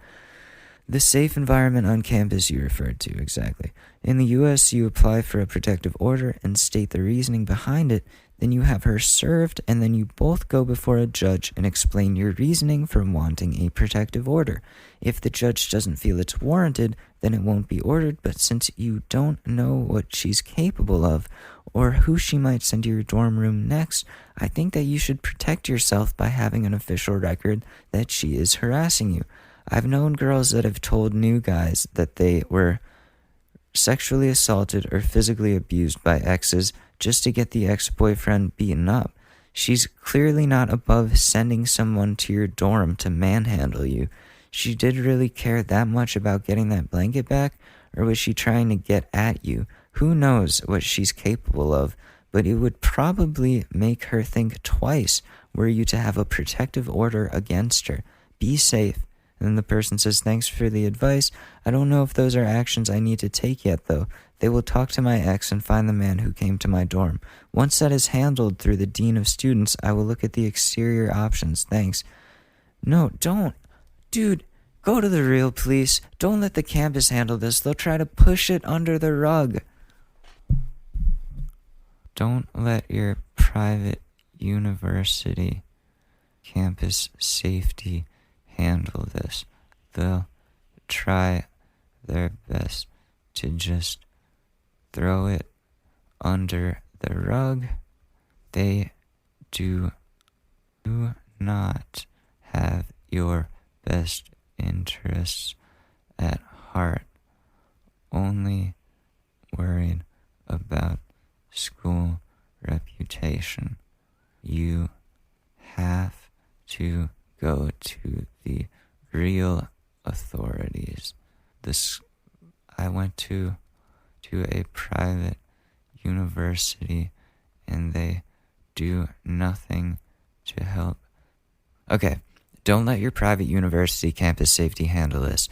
The safe environment on campus you referred to, exactly. In the U.S., you apply for a protective order and state the reasoning behind it, then you have her served, and then you both go before a judge and explain your reasoning for wanting a protective order. If the judge doesn't feel it's warranted, then it won't be ordered, but since you don't know what she's capable of, or who she might send to your dorm room next, I think that you should protect yourself by having an official record that she is harassing you. I've known girls that have told new guys that they were sexually assaulted or physically abused by exes just to get the ex-boyfriend beaten up. She's clearly not above sending someone to your dorm to manhandle you. She did really care that much about getting that blanket back, or was she trying to get at you? Who knows what she's capable of, but it would probably make her think twice were you to have a protective order against her. Be safe. And then the person says, thanks for the advice. I don't know if those are actions I need to take yet, though. They will talk to my ex and find the man who came to my dorm. Once that is handled through the dean of students, I will look at the exterior options. Thanks. No, don't. Dude, go to the real police. Don't let the campus handle this. They'll try to push it under the rug. Don't let your private university campus safety handle this. They'll try their best to just throw it under the rug. They do not have your best interests at heart, only worried about school reputation. You have to go to the real authorities. I went to a private university and they do nothing to help. Okay, don't let your private university campus safety handle this.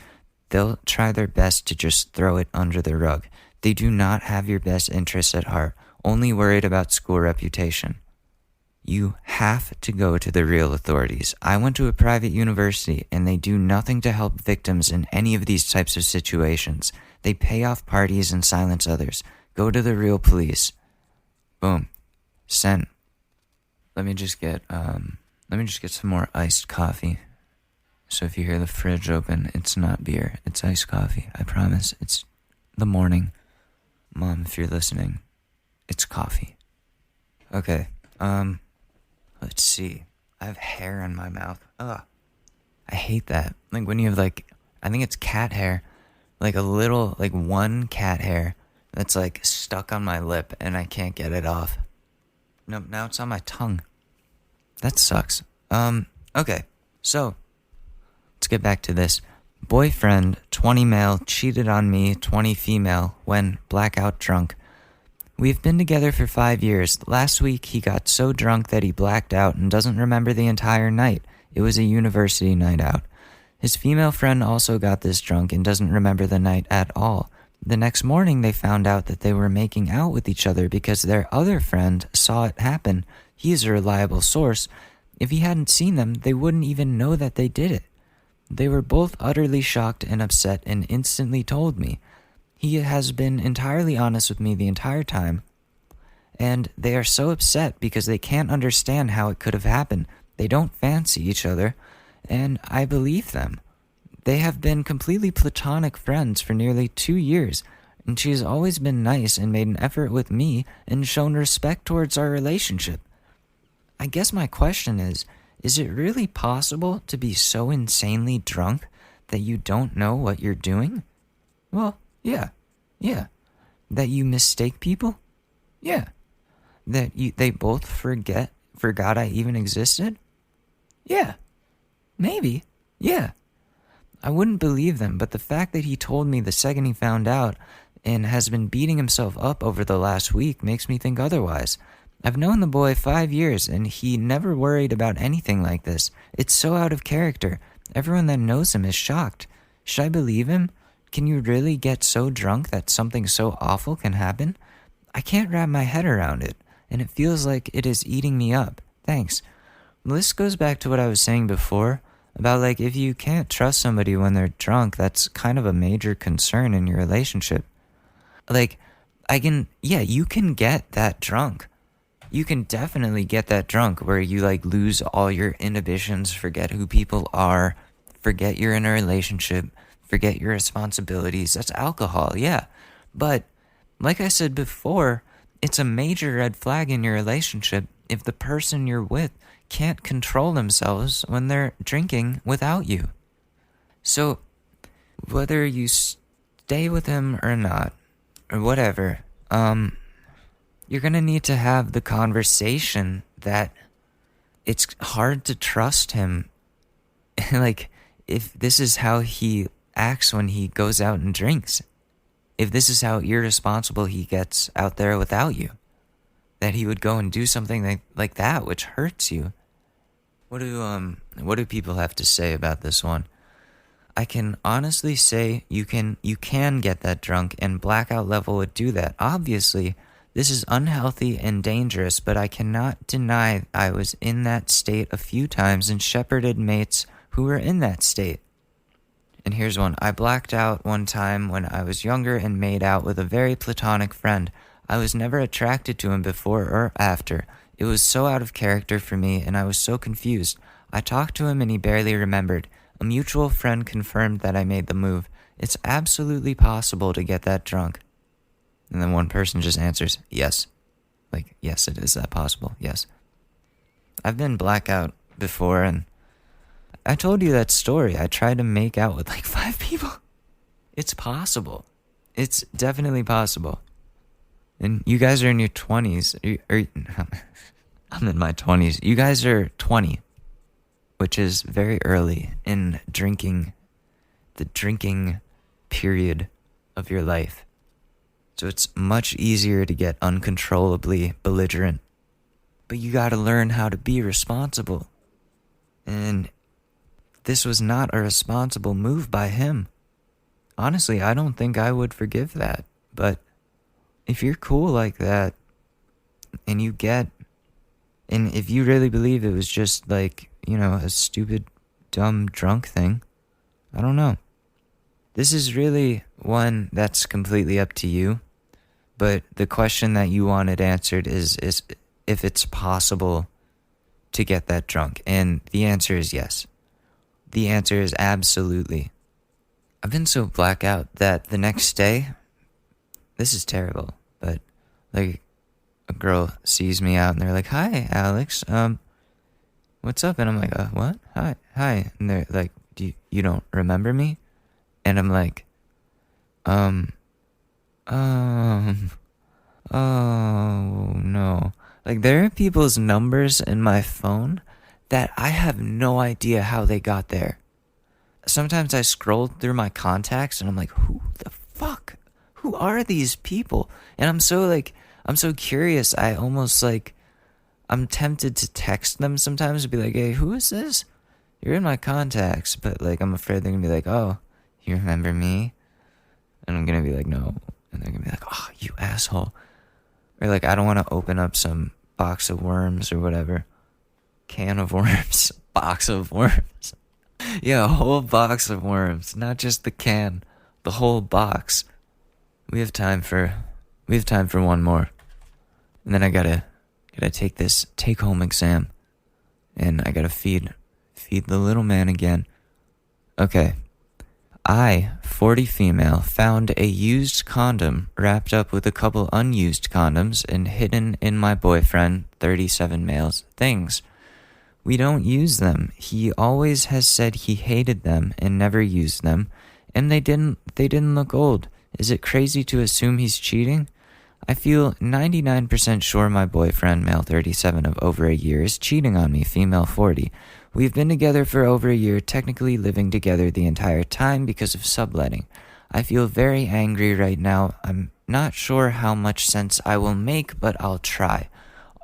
They'll try their best to just throw it under the rug. They do not have your best interests at heart, only worried about school reputation. You have to go to the real authorities. I went to a private university and they do nothing to help victims in any of these types of situations. They pay off parties and silence others. Go to the real police. Boom. Sent. Let me just get some more iced coffee. So if you hear the fridge open, it's not beer, it's iced coffee. I promise. It's the morning. Mom, if you're listening, it's coffee. Okay. Let's see. I have hair in my mouth. Ugh. I hate that. Like when you have I think it's cat hair. Like a little, one cat hair that's stuck on my lip and I can't get it off. Nope, now it's on my tongue. That sucks. Okay. So, let's get back to this. Boyfriend, 20 male, cheated on me, 20 female, when blackout drunk. We've been together for 5 years. Last week, he got so drunk that he blacked out and doesn't remember the entire night. It was a university night out. His female friend also got this drunk and doesn't remember the night at all. The next morning, they found out that they were making out with each other because their other friend saw it happen. He is a reliable source. If he hadn't seen them, they wouldn't even know that they did it. They were both utterly shocked and upset and instantly told me. He has been entirely honest with me the entire time, and they are so upset because they can't understand how it could have happened. They don't fancy each other, and I believe them. They have been completely platonic friends for nearly 2 years, and she has always been nice and made an effort with me and shown respect towards our relationship. I guess my question is it really possible to be so insanely drunk that you don't know what you're doing? Well, yeah. That you mistake people? Yeah. That they both forgot I even existed? Yeah. Maybe. Yeah. I wouldn't believe them, but the fact that he told me the second he found out and has been beating himself up over the last week makes me think otherwise. I've known the boy 5 years, and he never worried about anything like this. It's so out of character. Everyone that knows him is shocked. Should I believe him? Can you really get so drunk that something so awful can happen? I can't wrap my head around it, and it feels like it is eating me up. Thanks. This goes back to what I was saying before, about if you can't trust somebody when they're drunk, that's kind of a major concern in your relationship. You can get that drunk. You can definitely get that drunk where you lose all your inhibitions, forget who people are, forget you're in a relationship, forget your responsibilities. That's alcohol, yeah. But like I said before, it's a major red flag in your relationship if the person you're with can't control themselves when they're drinking without you. So whether you stay with him or not, or whatever, you're going to need to have the conversation that it's hard to trust him. If this is how he acts when he goes out and drinks, if this is how irresponsible he gets out there without you, that he would go and do something like that, which hurts you. What do people have to say about this one? I can honestly say you can get that drunk, and blackout level would do that. Obviously, this is unhealthy and dangerous, but I cannot deny I was in that state a few times and shepherded mates who were in that state. And here's one. I blacked out one time when I was younger and made out with a very platonic friend. I was never attracted to him before or after. It was so out of character for me, and I was so confused. I talked to him and he barely remembered. A mutual friend confirmed that I made the move. It's absolutely possible to get that drunk. And then one person just answers, yes. Yes, it is that possible, yes. I've been blackout before, and I told you that story. I tried to make out with 5 people. It's possible. It's definitely possible. And you guys are in your 20s. I'm in my 20s. You guys are 20, which is very early in the drinking period of your life. So it's much easier to get uncontrollably belligerent. But you gotta learn how to be responsible. And this was not a responsible move by him. Honestly, I don't think I would forgive that. But if you're cool like that, and if you really believe it was just like, a stupid, dumb, drunk thing, I don't know. This is really one that's completely up to you. But the question that you wanted answered is if it's possible to get that drunk. And the answer is yes. The answer is absolutely. I've been so blackout that the next day, this is terrible, but like a girl sees me out and they're like, "Hi, Alex. What's up?" And I'm like, "What? Hi." And they're like, "You don't remember me?" And I'm like, oh no. Like, there are people's numbers in my phone that I have no idea how they got there. Sometimes I scroll through my contacts and I'm like, who the fuck? Who are these people? And I'm so curious. I almost I'm tempted to text them sometimes and be like, "Hey, who is this? You're in my contacts." But I'm afraid they're going to be like, "Oh, you remember me?" And I'm going to be like, "No." And they're going to be like, "Oh, you asshole." Or I don't want to open up some box of worms or whatever. Can of worms. Box of worms. Yeah, a whole box of worms. Not just the can. The whole box. We have time for one more. And then I gotta take this take-home exam. And I gotta feed the little man again. Okay. I, 40 female, found a used condom wrapped up with a couple unused condoms and hidden in my boyfriend, 37 male's things. We don't use them. He always has said he hated them and never used them, and they didn't look old. Is it crazy to assume he's cheating? I feel 99% sure my boyfriend, male 37 of over a year, is cheating on me, female 40. We've been together for over a year, technically living together the entire time because of subletting. I feel very angry right now. I'm not sure how much sense I will make, but I'll try.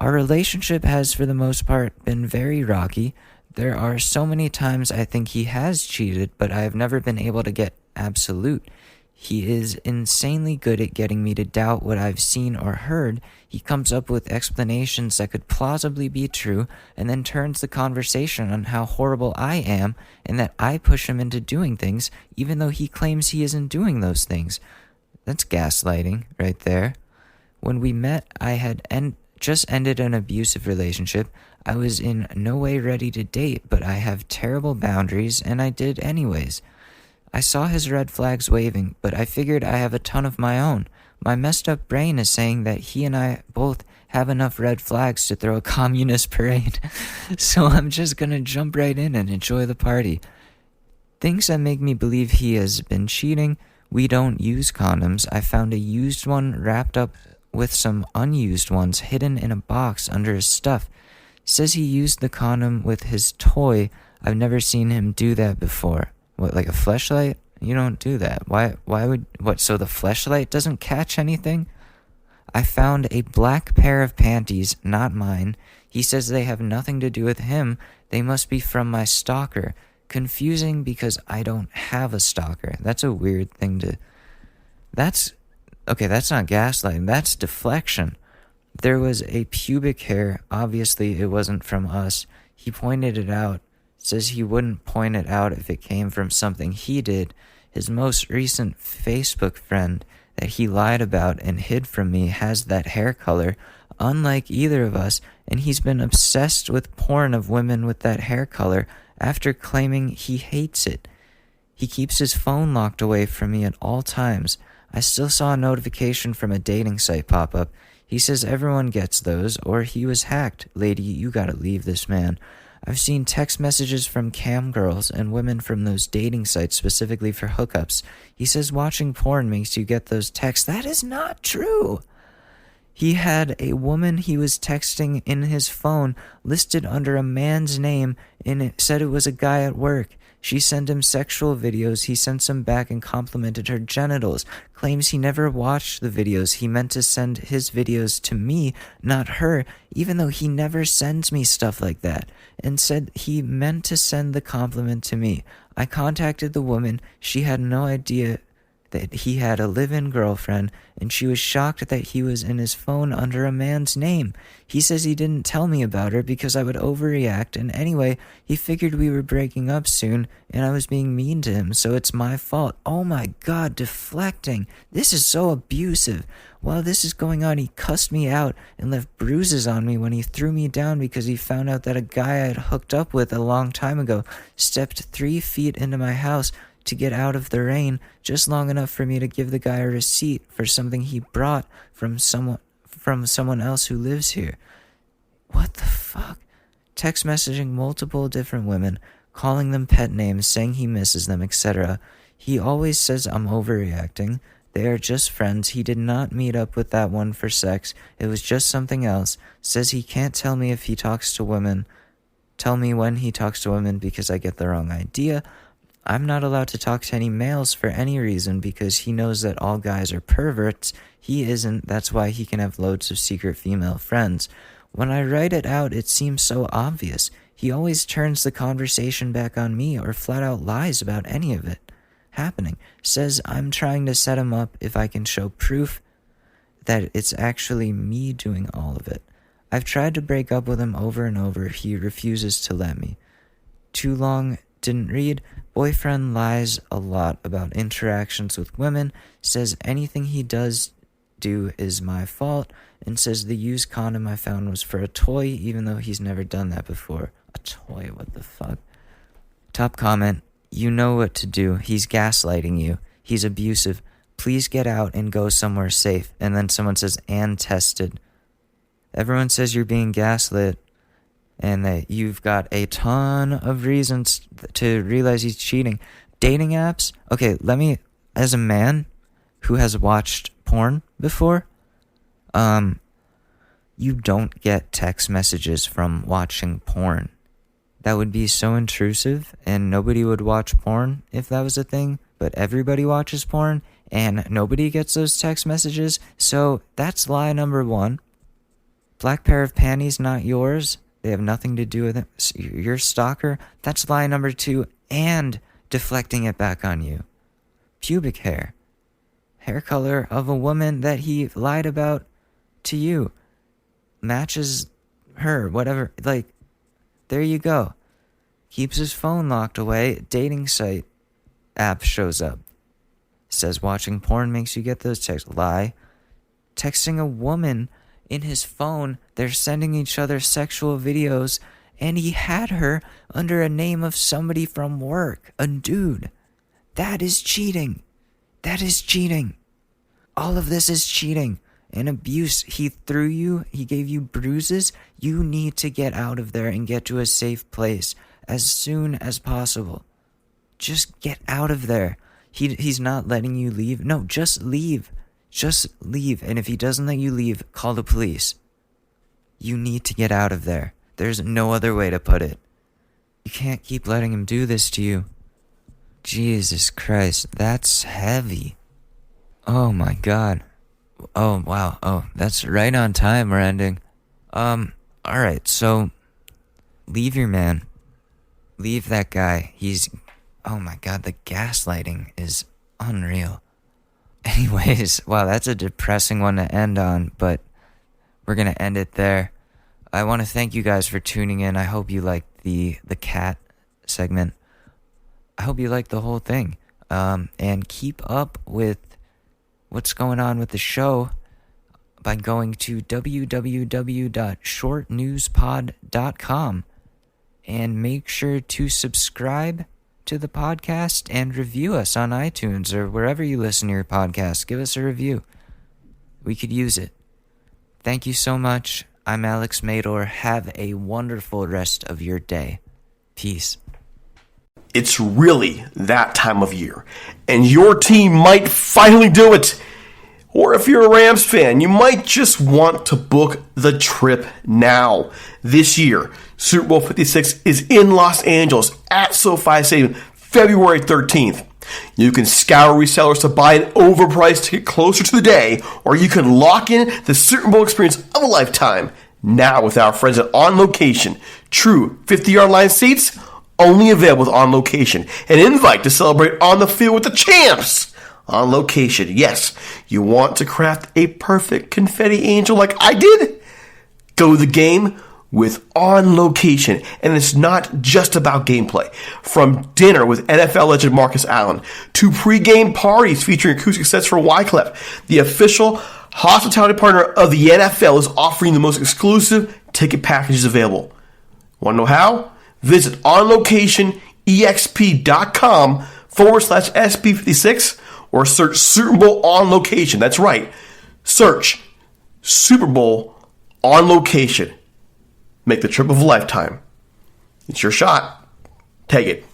Our relationship has, for the most part, been very rocky. There are so many times I think he has cheated, but I have never been able to get absolute. He is insanely good at getting me to doubt what I've seen or heard. He comes up with explanations that could plausibly be true and then turns the conversation on how horrible I am and that I push him into doing things even though he claims he isn't doing those things. That's gaslighting right there. When we met, I had just ended an abusive relationship. I was in no way ready to date, but I have terrible boundaries and I did anyways. I saw his red flags waving, but I figured I have a ton of my own. My messed up brain is saying that he and I both have enough red flags to throw a communist parade. So I'm just gonna jump right in and enjoy the party. Things that make me believe he has been cheating: we don't use condoms. I found a used one wrapped up with some unused ones hidden in a box under his stuff. Says he used the condom with his toy. I've never seen him do that before. What, like a fleshlight? You don't do that. Why would, so the fleshlight doesn't catch anything? I found a black pair of panties, not mine. He says they have nothing to do with him. They must be from my stalker. Confusing because I don't have a stalker. That's a weird thing to... That's not gaslighting. That's deflection. There was a pubic hair. Obviously, it wasn't from us. He pointed it out. Says he wouldn't point it out if it came from something he did. His most recent Facebook friend that he lied about and hid from me has that hair color, unlike either of us, and he's been obsessed with porn of women with that hair color after claiming he hates it. He keeps his phone locked away from me at all times. I still saw a notification from a dating site pop up. He says everyone gets those, or he was hacked. Lady, you gotta leave this man. I've seen text messages from cam girls and women from those dating sites specifically for hookups. He says watching porn makes you get those texts. That is not true. He had a woman he was texting in his phone listed under a man's name, and it said it was a guy at work. She sent him sexual videos. He sent some back and complimented her genitals. Claims he never watched the videos. He meant to send his videos to me, not her, even though he never sends me stuff like that. And said he meant to send the compliment to me. I contacted the woman. She had no idea that he had a live-in girlfriend, and she was shocked that he was in his phone under a man's name. He says he didn't tell me about her because I would overreact, and anyway, he figured we were breaking up soon, and I was being mean to him, so it's my fault. Oh my god, deflecting. This is so abusive. While this is going on, he cussed me out and left bruises on me when he threw me down because he found out that a guy I had hooked up with a long time ago stepped 3 feet into my house to get out of the rain, just long enough for me to give the guy a receipt for something he brought from someone else who lives here. What the fuck? Text messaging multiple different women, calling them pet names, saying he misses them, etc. He always says I'm overreacting. They are just friends. He did not meet up with that one for sex. It was just something else. Says he can't tell me if he talks to women. Tell me when he talks to women because I get the wrong idea. I'm not allowed to talk to any males for any reason because he knows that all guys are perverts. He isn't. That's why he can have loads of secret female friends. When I write it out, it seems so obvious. He always turns the conversation back on me or flat out lies about any of it happening. Says I'm trying to set him up if I can show proof that it's actually me doing all of it. I've tried to break up with him over and over. He refuses to let me. Too long, didn't read. Boyfriend lies a lot about interactions with women, says anything he does do is my fault, and says the used condom I found was for a toy, even though he's never done that before. A toy, what the fuck? Top comment, you know what to do. He's gaslighting you. He's abusive. Please get out and go somewhere safe. And then someone says, and tested. Everyone says you're being gaslit, and that you've got a ton of reasons to realize he's cheating. Dating apps? Okay, as a man who has watched porn before, you don't get text messages from watching porn. That would be so intrusive, and nobody would watch porn if that was a thing, but everybody watches porn, and nobody gets those text messages, so that's lie number 1. Black pair of panties, not yours. They have nothing to do with it. You're a stalker. That's lie number 2, and deflecting it back on you. Pubic hair. Hair color of a woman that he lied about to you. Matches her, whatever. Like, there you go. Keeps his phone locked away. Dating site app shows up. Says watching porn makes you get those texts. Lie. Texting a woman in his phone, they're sending each other sexual videos, and he had her under a name of somebody from work, a dude. That is cheating. That is cheating. All of this is cheating and abuse. He threw you, he gave you bruises. You need to get out of there and get to a safe place as soon as possible. Just get out of there. He's not letting you leave. No, just leave. Just leave, and if he doesn't let you leave, call the police. You need to get out of there. There's no other way to put it. You can't keep letting him do this to you. Jesus Christ, that's heavy. Oh my god. Oh, wow. Oh, that's right on time we're ending. Alright, so leave your man. Leave that guy. Oh my god, the gaslighting is unreal. Anyways, wow, that's a depressing one to end on, but we're going to end it there. I want to thank you guys for tuning in. I hope you liked the cat segment. I hope you liked the whole thing. And keep up with what's going on with the show by going to www.shortnewspod.com and make sure to subscribe to the podcast and review us on iTunes or wherever you listen to your podcast. Give us a review. We could use it. Thank you so much. I'm Alex Mador. Have a wonderful rest of your day. Peace. It's really that time of year, and your team might finally do it. Or if you're a Rams fan, you might just want to book the trip now. This year, Super Bowl 56 is in Los Angeles at SoFi Stadium, February 13th. You can scour resellers to buy an overpriced ticket closer to the day, or you can lock in the Super Bowl experience of a lifetime now with our friends at On Location. True 50-yard line seats, only available with On Location. An invite to celebrate on the field with the champs. On Location. Yes, you want to craft a perfect confetti angel like I did? Go to the game with On Location. And it's not just about gameplay. From dinner with NFL legend Marcus Allen to pregame parties featuring acoustic sets for Wyclef, the official hospitality partner of the NFL is offering the most exclusive ticket packages available. Want to know how? Visit onlocationexp.com/SB56 or search Super Bowl On Location. That's right. Search Super Bowl On Location. Make the trip of a lifetime. It's your shot. Take it.